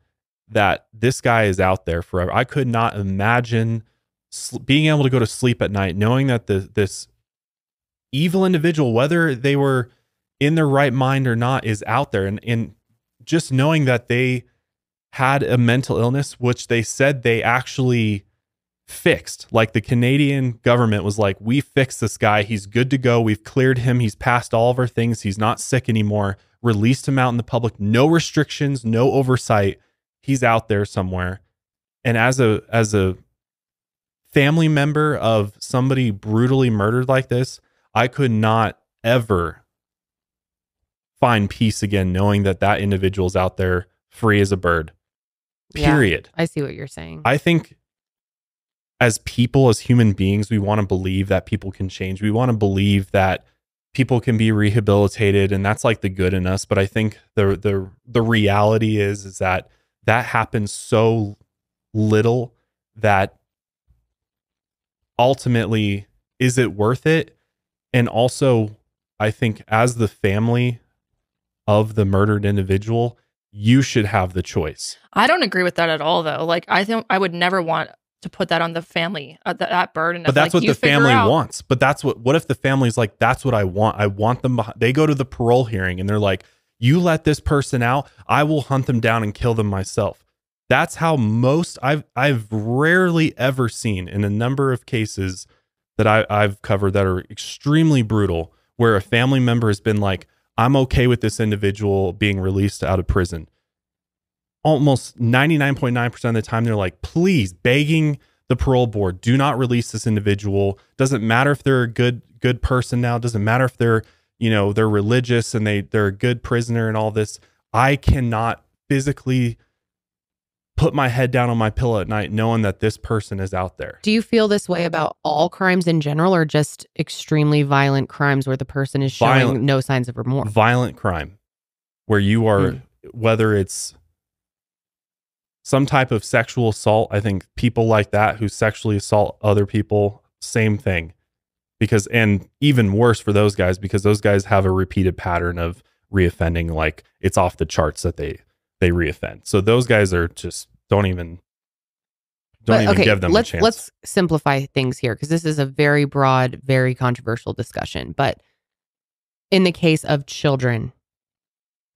[SPEAKER 2] that this guy is out there forever. I could not imagine being able to go to sleep at night knowing that this evil individual, whether they were in their right mind or not, is out there. And just knowing that they had a mental illness, which they said they actually fixed. Like the Canadian government was like, we fixed this guy. He's good to go. We've cleared him. He's passed all of our things. He's not sick anymore. Released him out in the public. No restrictions, no oversight. He's out there somewhere. And as a family member of somebody brutally murdered like this, I could not ever find peace again knowing that that individual's out there free as a bird. Period.
[SPEAKER 1] Yeah, I see what you're saying.
[SPEAKER 2] I think as people, as human beings, we want to believe that people can change. We want to believe that people can be rehabilitated, and that's like the good in us. But I think the reality is that happens so little that ultimately, is it worth it? And also, I think as the family of the murdered individual, you should have the choice.
[SPEAKER 3] I don't agree with that at all, though. Like, I think I would never want to put that on the family, that burden.
[SPEAKER 2] But that's what the family wants. But that's what if the family's like, that's what I want. I want them behind. They go to the parole hearing and they're like, you let this person out, I will hunt them down and kill them myself. That's how most I've rarely ever seen in a number of cases that I've covered that are extremely brutal, where a family member has been like, I'm okay with this individual being released out of prison. Almost 99.9% of the time, they're like, please, begging the parole board, do not release this individual. Doesn't matter if they're a good person now. Doesn't matter if they're, they're religious and they're a good prisoner and all this. I cannot physically put my head down on my pillow at night knowing that this person is out there.
[SPEAKER 1] Do you feel this way about all crimes in general, or just extremely violent crimes where the person is showing no signs of remorse?
[SPEAKER 2] Violent crime, where you are, whether it's some type of sexual assault. I think people like that who sexually assault other people, same thing. And even worse for those guys, because those guys have a repeated pattern of reoffending. Like, it's off the charts that they reoffend. So those guys are just don't even give them a chance.
[SPEAKER 1] Let's simplify things here, because this is a very broad, very controversial discussion. But in the case of children,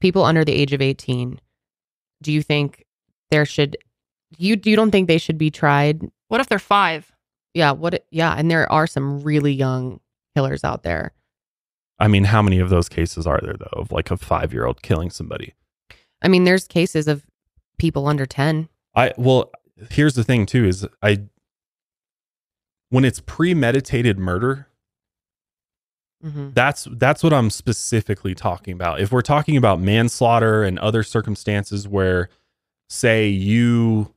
[SPEAKER 1] people under the age of 18, do you think you don't think they should be tried?
[SPEAKER 3] What if they're 5?
[SPEAKER 1] Yeah. And there are some really young killers out there.
[SPEAKER 2] I mean, how many of those cases are there, though, of like a 5-year-old killing somebody?
[SPEAKER 1] I mean, there's cases of people under 10.
[SPEAKER 2] Well, here's the thing too, is when it's premeditated murder, that's what I'm specifically talking about. If we're talking about manslaughter and other circumstances where, say, you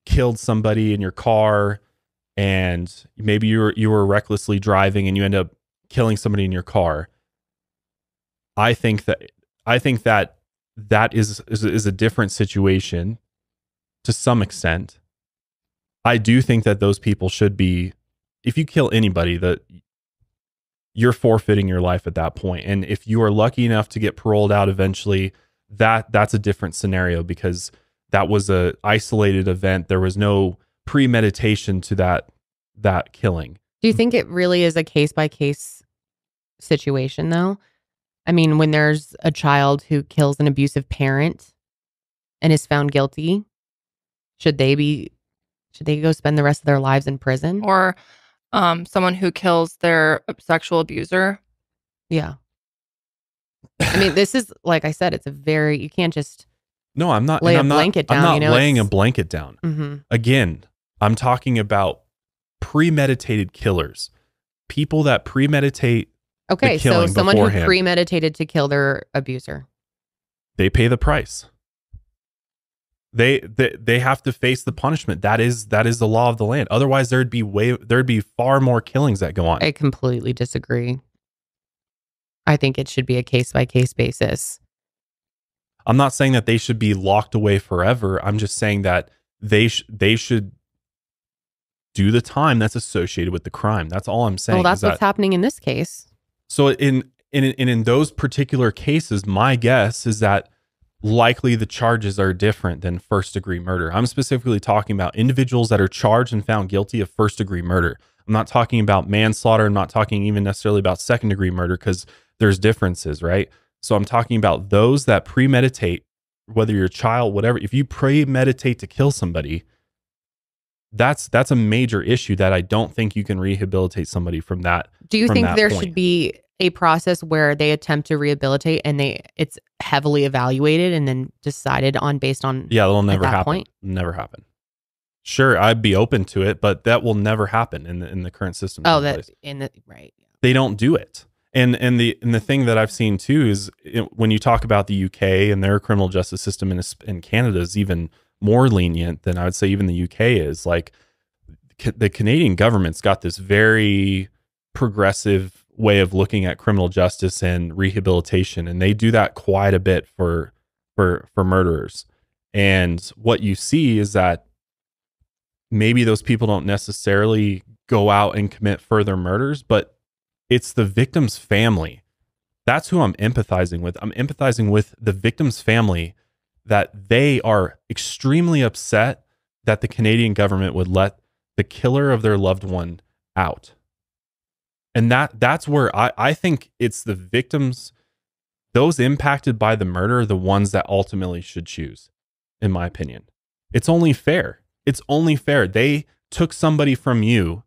[SPEAKER 2] killed somebody in your car and maybe you were recklessly driving and you end up killing somebody in your car, I think that is a different situation to some extent. I do think that those people should be, if you kill anybody, that you're forfeiting your life at that point. And if you are lucky enough to get paroled out eventually, that's a different scenario, because that was a isolated event. There was no premeditation to that killing.
[SPEAKER 1] Do you think it really is a case-by-case situation, though? I mean, when there's a child who kills an abusive parent and is found guilty, should they go spend the rest of their lives in prison?
[SPEAKER 3] Or someone who kills their sexual abuser.
[SPEAKER 1] Yeah. I mean, this is, like I said, it's a very, you can't just
[SPEAKER 2] No, I'm not
[SPEAKER 1] lay
[SPEAKER 2] and
[SPEAKER 1] a
[SPEAKER 2] I'm not,
[SPEAKER 1] blanket down.
[SPEAKER 2] I'm not
[SPEAKER 1] you know,
[SPEAKER 2] laying a blanket down.
[SPEAKER 1] Mm-hmm.
[SPEAKER 2] Again, I'm talking about premeditated killers. People that premeditate
[SPEAKER 1] Okay,
[SPEAKER 2] the
[SPEAKER 1] so
[SPEAKER 2] killing
[SPEAKER 1] someone
[SPEAKER 2] beforehand.
[SPEAKER 1] who premeditated to kill their abuser.
[SPEAKER 2] They pay the price. They have to face the punishment. That is the law of the land. Otherwise, there'd be far more killings that go on.
[SPEAKER 1] I completely disagree. I think it should be a case-by-case basis.
[SPEAKER 2] I'm not saying that they should be locked away forever. I'm just saying that they should do the time that's associated with the crime. That's all I'm saying.
[SPEAKER 1] Well, that's what's happening in this case.
[SPEAKER 2] So in those particular cases, my guess is that likely the charges are different than first degree murder. I'm specifically talking about individuals that are charged and found guilty of first degree murder. I'm not talking about manslaughter. I'm not talking even necessarily about second degree murder because there's differences, right? So I'm talking about those that premeditate, whether you're a child, whatever. If you premeditate to kill somebody, that's a major issue that I don't think you can rehabilitate somebody from that.
[SPEAKER 1] Do you
[SPEAKER 2] from
[SPEAKER 1] think
[SPEAKER 2] that
[SPEAKER 1] there
[SPEAKER 2] point.
[SPEAKER 1] should be a process where they attempt to rehabilitate and it's heavily evaluated and then decided on based on
[SPEAKER 2] Yeah, that'll never
[SPEAKER 1] at that
[SPEAKER 2] happen.
[SPEAKER 1] point?
[SPEAKER 2] Never happen. Sure, I'd be open to it, but that will never happen in the current system.
[SPEAKER 1] Oh, that in the right.
[SPEAKER 2] They don't do it. And the thing that I've seen too is when you talk about the UK and their criminal justice system in Canada is even more lenient than I would say even the UK is. Like the Canadian government's got this very progressive way of looking at criminal justice and rehabilitation, and they do that quite a bit for murderers. And what you see is that maybe those people don't necessarily go out and commit further murders, but it's the victim's family. That's who I'm empathizing with. I'm empathizing with the victim's family, that they are extremely upset that the Canadian government would let the killer of their loved one out. And that's where I think it's the victims, those impacted by the murder, the ones that ultimately should choose, in my opinion. It's only fair. It's only fair. They took somebody from you.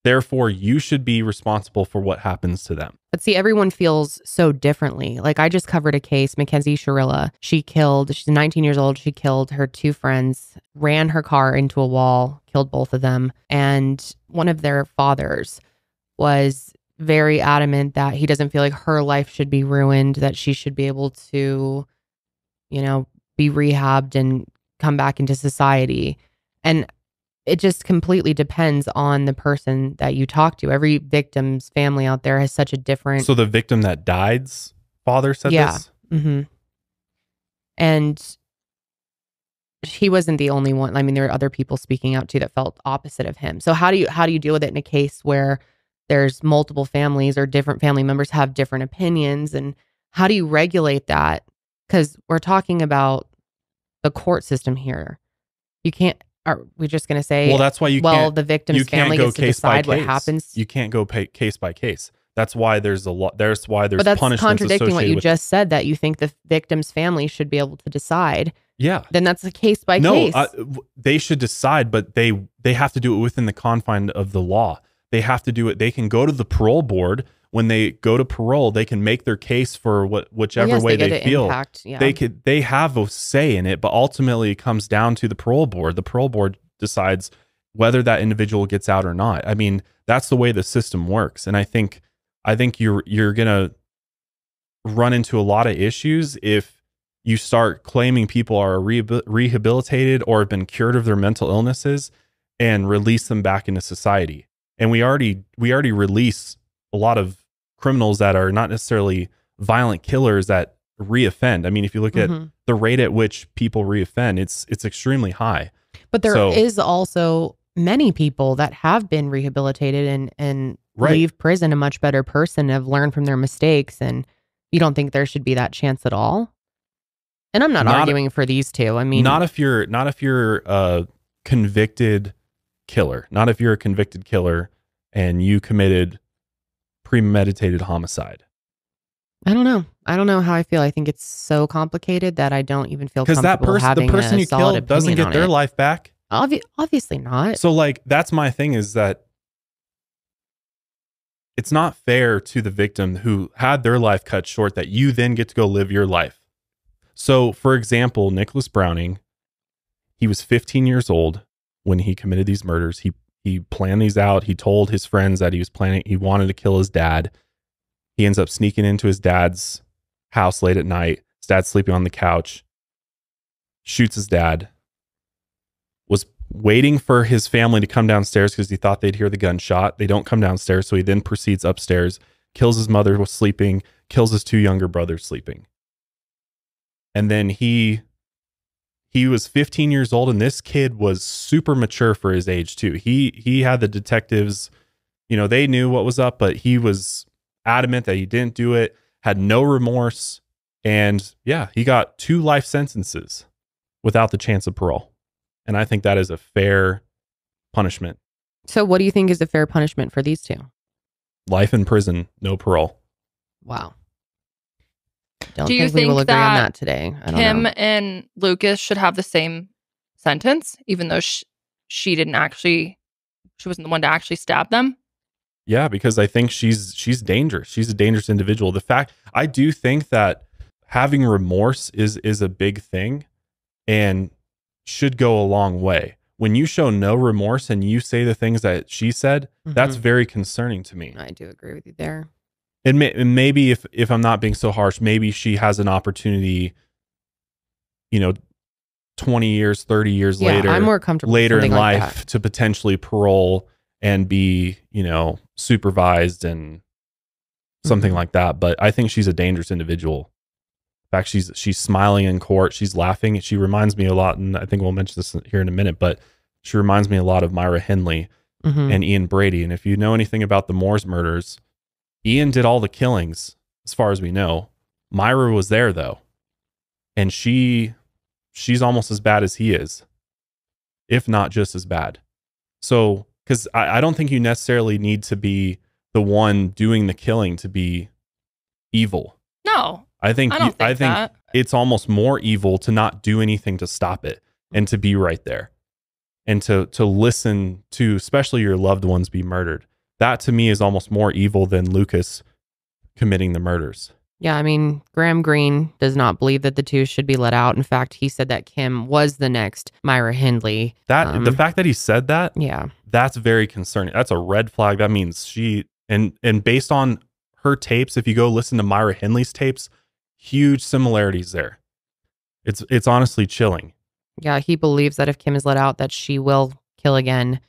[SPEAKER 2] Therefore, you should be responsible for what happens to them.
[SPEAKER 1] But see, everyone feels so differently. Like I just covered a case, Mackenzie Sharilla. She's 19 years old. She killed her two friends, ran her car into a wall, killed both of them. And one of their fathers was very adamant that he doesn't feel like her life should be ruined, that she should be able to, be rehabbed and come back into society. And it just completely depends on the person that you talk to. Every victim's family out there has such a different...
[SPEAKER 2] So the victim that died's father said this?
[SPEAKER 1] Mm-hmm. And he wasn't the only one. I mean, there were other people speaking out too that felt opposite of him. So how do you deal with it in a case where there's multiple families or different family members have different opinions? And how do you regulate that? Because we're talking about the court system here. You can't... Are we just going to say,
[SPEAKER 2] well, that's why
[SPEAKER 1] the victim's family gets to decide what happens?
[SPEAKER 2] You can't go case by case. That's why there's a lot. There's why there's
[SPEAKER 1] but that's
[SPEAKER 2] punishments
[SPEAKER 1] contradicting what you
[SPEAKER 2] with,
[SPEAKER 1] just said, that you think the victim's family should be able to decide.
[SPEAKER 2] Yeah.
[SPEAKER 1] Then that's a case by case.
[SPEAKER 2] They should decide, but they have to do it within the confine of the law. They have to do it. They can go to the parole board. When they go to parole, they can make their case for whichever way they feel.
[SPEAKER 1] Impact, yeah.
[SPEAKER 2] They have a say in it, but ultimately it comes down to the parole board. The parole board decides whether that individual gets out or not. I mean, that's the way the system works. And I think you're gonna run into a lot of issues if you start claiming people are rehabilitated or have been cured of their mental illnesses and release them back into society. And we already release a lot of criminals that are not necessarily violent killers that reoffend. I mean, if you look at the rate at which people reoffend, it's extremely high.
[SPEAKER 1] But there is also many people that have been rehabilitated and
[SPEAKER 2] right.
[SPEAKER 1] leave prison a much better person, have learned from their mistakes, and you don't think there should be that chance at all? And I'm not arguing for these two. I mean,
[SPEAKER 2] not if you're a convicted killer, not if you're a convicted killer and you committed premeditated homicide.
[SPEAKER 1] I don't know how I feel. I think it's so complicated that I don't even feel comfortable
[SPEAKER 2] because
[SPEAKER 1] having
[SPEAKER 2] the person
[SPEAKER 1] a
[SPEAKER 2] you
[SPEAKER 1] solid
[SPEAKER 2] killed doesn't
[SPEAKER 1] opinion
[SPEAKER 2] get their
[SPEAKER 1] on it.
[SPEAKER 2] life back.
[SPEAKER 1] Obviously not.
[SPEAKER 2] So like, that's my thing, is that it's not fair to the victim who had their life cut short that you then get to go live your life. So, for example, Nicholas Browning, he was 15 years old when he committed these murders. He planned these out. He told his friends that he wanted to kill his dad. He ends up sneaking into his dad's house late at night. His dad's sleeping on the couch, shoots his dad, was waiting for his family to come downstairs because he thought they'd hear the gunshot. They don't come downstairs, so he then proceeds upstairs, kills his mother was sleeping, kills his 2 younger brothers sleeping. And then he was 15 years old, and this kid was super mature for his age too. He had the detectives, they knew what was up, but he was adamant that he didn't do it, had no remorse, and yeah, he got 2 life sentences without the chance of parole. And I think that is a fair punishment.
[SPEAKER 1] So what do you think is a fair punishment for these 2?
[SPEAKER 2] Life in prison, no parole.
[SPEAKER 1] Wow.
[SPEAKER 3] Do you
[SPEAKER 1] we
[SPEAKER 3] think
[SPEAKER 1] will agree on
[SPEAKER 3] that
[SPEAKER 1] that today? I don't
[SPEAKER 3] Kim
[SPEAKER 1] know.
[SPEAKER 3] and Lucas should have the same sentence, even though she wasn't the one to actually stab them?
[SPEAKER 2] Yeah, because I think she's dangerous. She's a dangerous individual. I do think that having remorse is a big thing and should go a long way. When you show no remorse and you say the things that she said, that's very concerning to me.
[SPEAKER 1] I do agree with you there.
[SPEAKER 2] And maybe if I'm not being so harsh, maybe she has an opportunity, 20 years, 30 years later,
[SPEAKER 1] I'm more comfortable
[SPEAKER 2] later
[SPEAKER 1] with
[SPEAKER 2] in
[SPEAKER 1] like
[SPEAKER 2] life to potentially parole and be, supervised and something like that. But I think she's a dangerous individual. In fact, she's smiling in court. She's laughing. She reminds me a lot, and I think we'll mention this here in a minute, but she reminds me a lot of Myra Hindley and Ian Brady. And if you know anything about the Moores murders, Ian did all the killings, as far as we know. Myra was there, though. And she's almost as bad as he is, if not just as bad. So, because I don't think you necessarily need to be the one doing the killing to be evil.
[SPEAKER 3] No.
[SPEAKER 2] I think
[SPEAKER 3] that.
[SPEAKER 2] It's almost more evil to not do anything to stop it and to be right there and to listen to, especially your loved ones, be murdered. That to me is almost more evil than Lucas committing the murders.
[SPEAKER 1] Yeah, I mean, Graham Greene does not believe that the 2 should be let out. In fact, he said that Kim was the next Myra Hindley.
[SPEAKER 2] The fact that he said that,
[SPEAKER 1] yeah,
[SPEAKER 2] that's very concerning. That's a red flag. That means and based on her tapes, if you go listen to Myra Hindley's tapes, huge similarities there. It's honestly chilling.
[SPEAKER 1] Yeah, he believes that if Kim is let out, that she will kill again.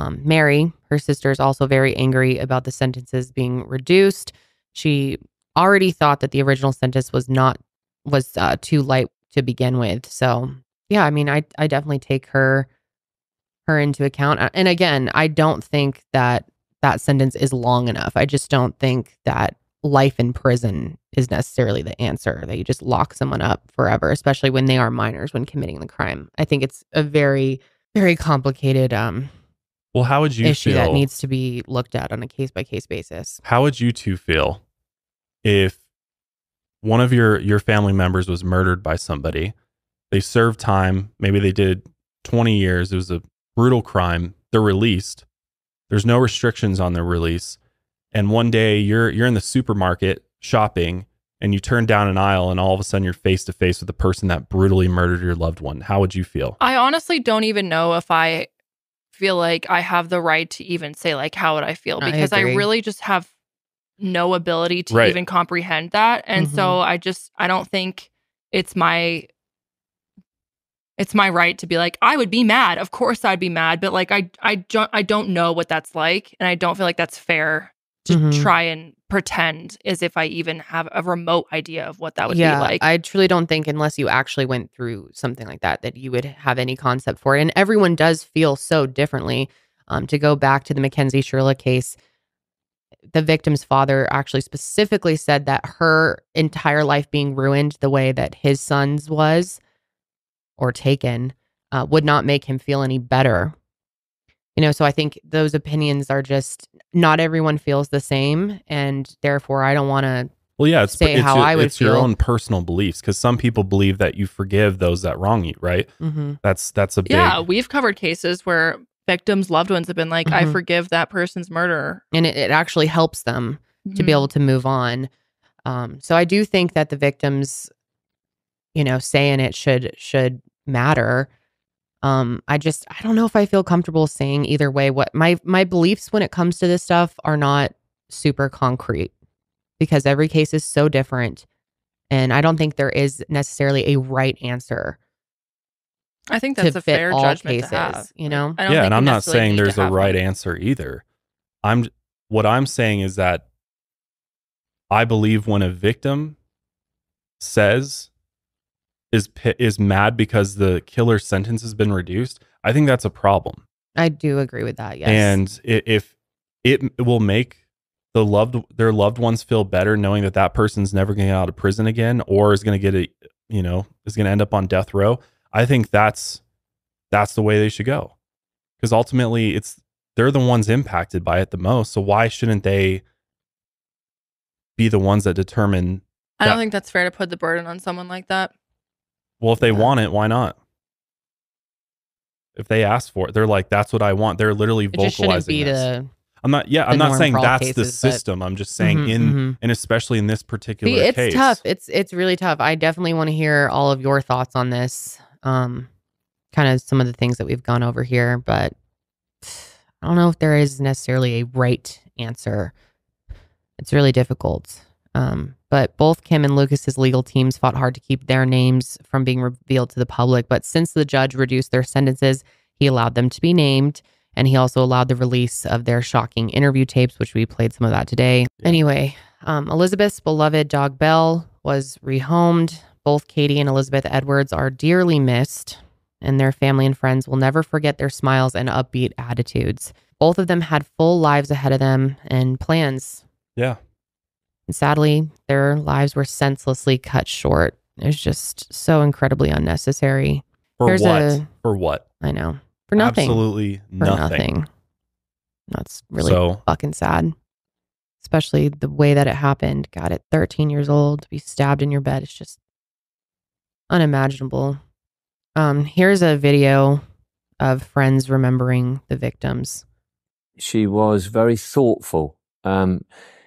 [SPEAKER 1] Mary, her sister, is also very angry about the sentences being reduced. She already thought that the original sentence was too light to begin with. So yeah, I mean, I definitely take her into account. And again, I don't think that sentence is long enough. I just don't think that life in prison is necessarily the answer, that you just lock someone up forever, especially when they are minors when committing the crime. I think it's a very, very complicated
[SPEAKER 2] well, how would you
[SPEAKER 1] issue
[SPEAKER 2] feel,
[SPEAKER 1] that needs to be looked at on a case-by-case basis.
[SPEAKER 2] How would you 2 feel if one of your family members was murdered by somebody? They served time. Maybe they did 20 years. It was a brutal crime. They're released. There's no restrictions on their release. And one day you're in the supermarket shopping and you turn down an aisle and all of a sudden you're face to face with the person that brutally murdered your loved one. How would you feel?
[SPEAKER 3] I honestly don't even know if I feel like I have the right to even say, like, how would I feel? Because I really just have no ability to even comprehend that. And so I don't think it's my right to be like, I would be mad. Of course I'd be mad. But like, I don't know what that's like. And I don't feel like that's fair to try and pretend as if I even have a remote idea of what that would be like.
[SPEAKER 1] I truly don't think, unless you actually went through something like that you would have any concept for it. And everyone does feel so differently. To go back to the Mackenzie Shirla case, the victim's father actually specifically said that her entire life being ruined the way that his son's was, or taken, would not make him feel any better. So I think those opinions are just, not everyone feels the same, and therefore I don't want to say how I would feel.
[SPEAKER 2] It's your own personal beliefs, because some people believe that you forgive those that wrong you, right? That's a big...
[SPEAKER 3] Yeah, we've covered cases where victims' loved ones have been like, I forgive that person's murderer.
[SPEAKER 1] And it actually helps them to be able to move on. So I do think that the victims, saying it should matter. I don't know if I feel comfortable saying either way. What my beliefs when it comes to this stuff are not super concrete because every case is so different. And I don't think there is necessarily a right answer.
[SPEAKER 3] I think that's a fair judgment
[SPEAKER 1] cases,
[SPEAKER 3] to have.
[SPEAKER 2] And I'm not saying there's a right answer either. What I'm saying is that I believe when a victim says is mad because the killer's sentence has been reduced, I think that's a problem.
[SPEAKER 1] I do agree with that. Yes.
[SPEAKER 2] And if it will make their loved ones feel better knowing that person's never going to get out of prison again or is going to get is going to end up on death row, I think that's the way they should go. Because ultimately they're the ones impacted by it the most. So why shouldn't they be the ones that determine?
[SPEAKER 3] I don't think that's fair to put the burden on someone like that.
[SPEAKER 2] Well, if they want it, why not? If they ask for it, they're like, that's what I want. They're literally vocalizing this. I'm not saying that's the system. I'm just saying and especially in this particular case.
[SPEAKER 1] It's tough. It's really tough. I definitely want to hear all of your thoughts on this. Kind of some of the things that we've gone over here, but I don't know if there is necessarily a right answer. It's really difficult. But both Kim and Lucas's legal teams fought hard to keep their names from being revealed to the public. But since the judge reduced their sentences, he allowed them to be named. And he also allowed the release of their shocking interview tapes, which we played some of that today. Yeah. Anyway, Elizabeth's beloved dog Belle was rehomed. Both Katie and Elizabeth Edwards are dearly missed, and their family and friends will never forget their smiles and upbeat attitudes. Both of them had full lives ahead of them and plans.
[SPEAKER 2] Yeah.
[SPEAKER 1] And sadly, their lives were senselessly cut short. It was just so incredibly unnecessary.
[SPEAKER 2] For what?
[SPEAKER 1] I know. For nothing.
[SPEAKER 2] Absolutely nothing.
[SPEAKER 1] That's really fucking sad. Especially the way that it happened. God, at 13 years old, to be stabbed in your bed. It's just unimaginable. Here's a video of friends remembering the victims.
[SPEAKER 9] She was very thoughtful.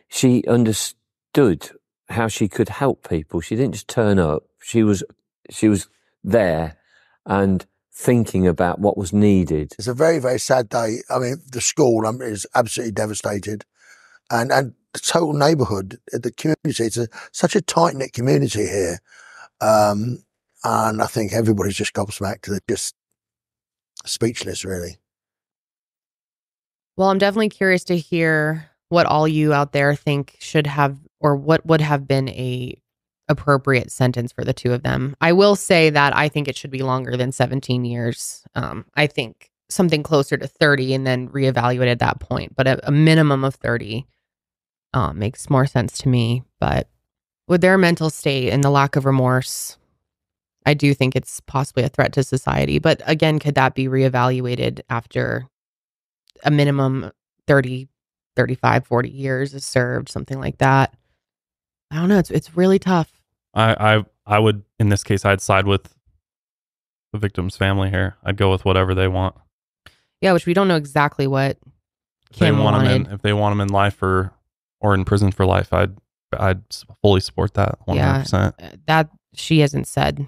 [SPEAKER 9] She understood how she could help people. She didn't just turn up. She was there and thinking about what was needed.
[SPEAKER 10] It's a very, very sad day. I mean, the school is absolutely devastated. And the total neighbourhood, the community, it's such a tight-knit community here. And I think everybody's just gobsmacked. They're just speechless, really.
[SPEAKER 1] Well, I'm definitely curious to hear what all you out there think should have, or what would have been a appropriate sentence for the two of them. I will say that I think it should be longer than 17 years. I think something closer to 30 and then reevaluate at that point. But a minimum of 30 makes more sense to me. But with their mental state and the lack of remorse, I do think it's possibly a threat to society. But again, could that be reevaluated after a minimum 30, 35, 40 years is served, something like that? I don't know. It's really tough.
[SPEAKER 2] I would, in this case, I'd side with the victim's family here. I'd go with whatever they want.
[SPEAKER 1] Yeah, which we don't know exactly what Kim wanted.
[SPEAKER 2] If they want them in life or in prison for life, I'd fully support that 100%.
[SPEAKER 1] Yeah, that she hasn't said.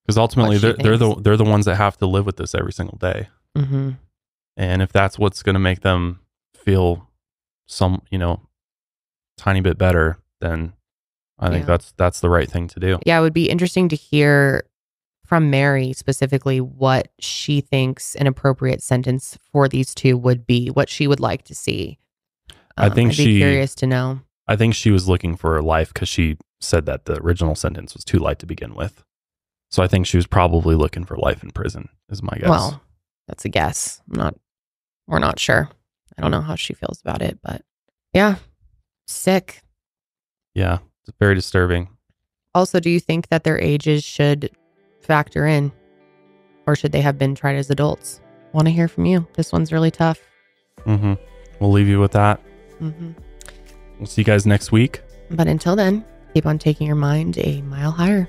[SPEAKER 2] Because ultimately, they're the ones that have to live with this every single day.
[SPEAKER 1] Mm-hmm.
[SPEAKER 2] And if that's what's going to make them feel some, tiny bit better, then I think that's the right thing to do.
[SPEAKER 1] Yeah, it would be interesting to hear from Mary specifically what she thinks an appropriate sentence for these two would be, what she would like to see. I'd be curious to know.
[SPEAKER 2] I think she was looking for a life because she said that the original sentence was too light to begin with. So I think she was probably looking for life in prison, is my guess. Well,
[SPEAKER 1] that's a guess. We're not sure. I don't know how she feels about it, but yeah, sick.
[SPEAKER 2] Yeah, it's very disturbing.
[SPEAKER 1] Also, do you think that their ages should factor in, or should they have been tried as adults? Want to hear from you. This one's really tough.
[SPEAKER 2] Mm-hmm. We'll leave you with that.
[SPEAKER 1] Mm-hmm.
[SPEAKER 2] We'll see you guys next week.
[SPEAKER 1] But until then, keep on taking your mind a mile higher.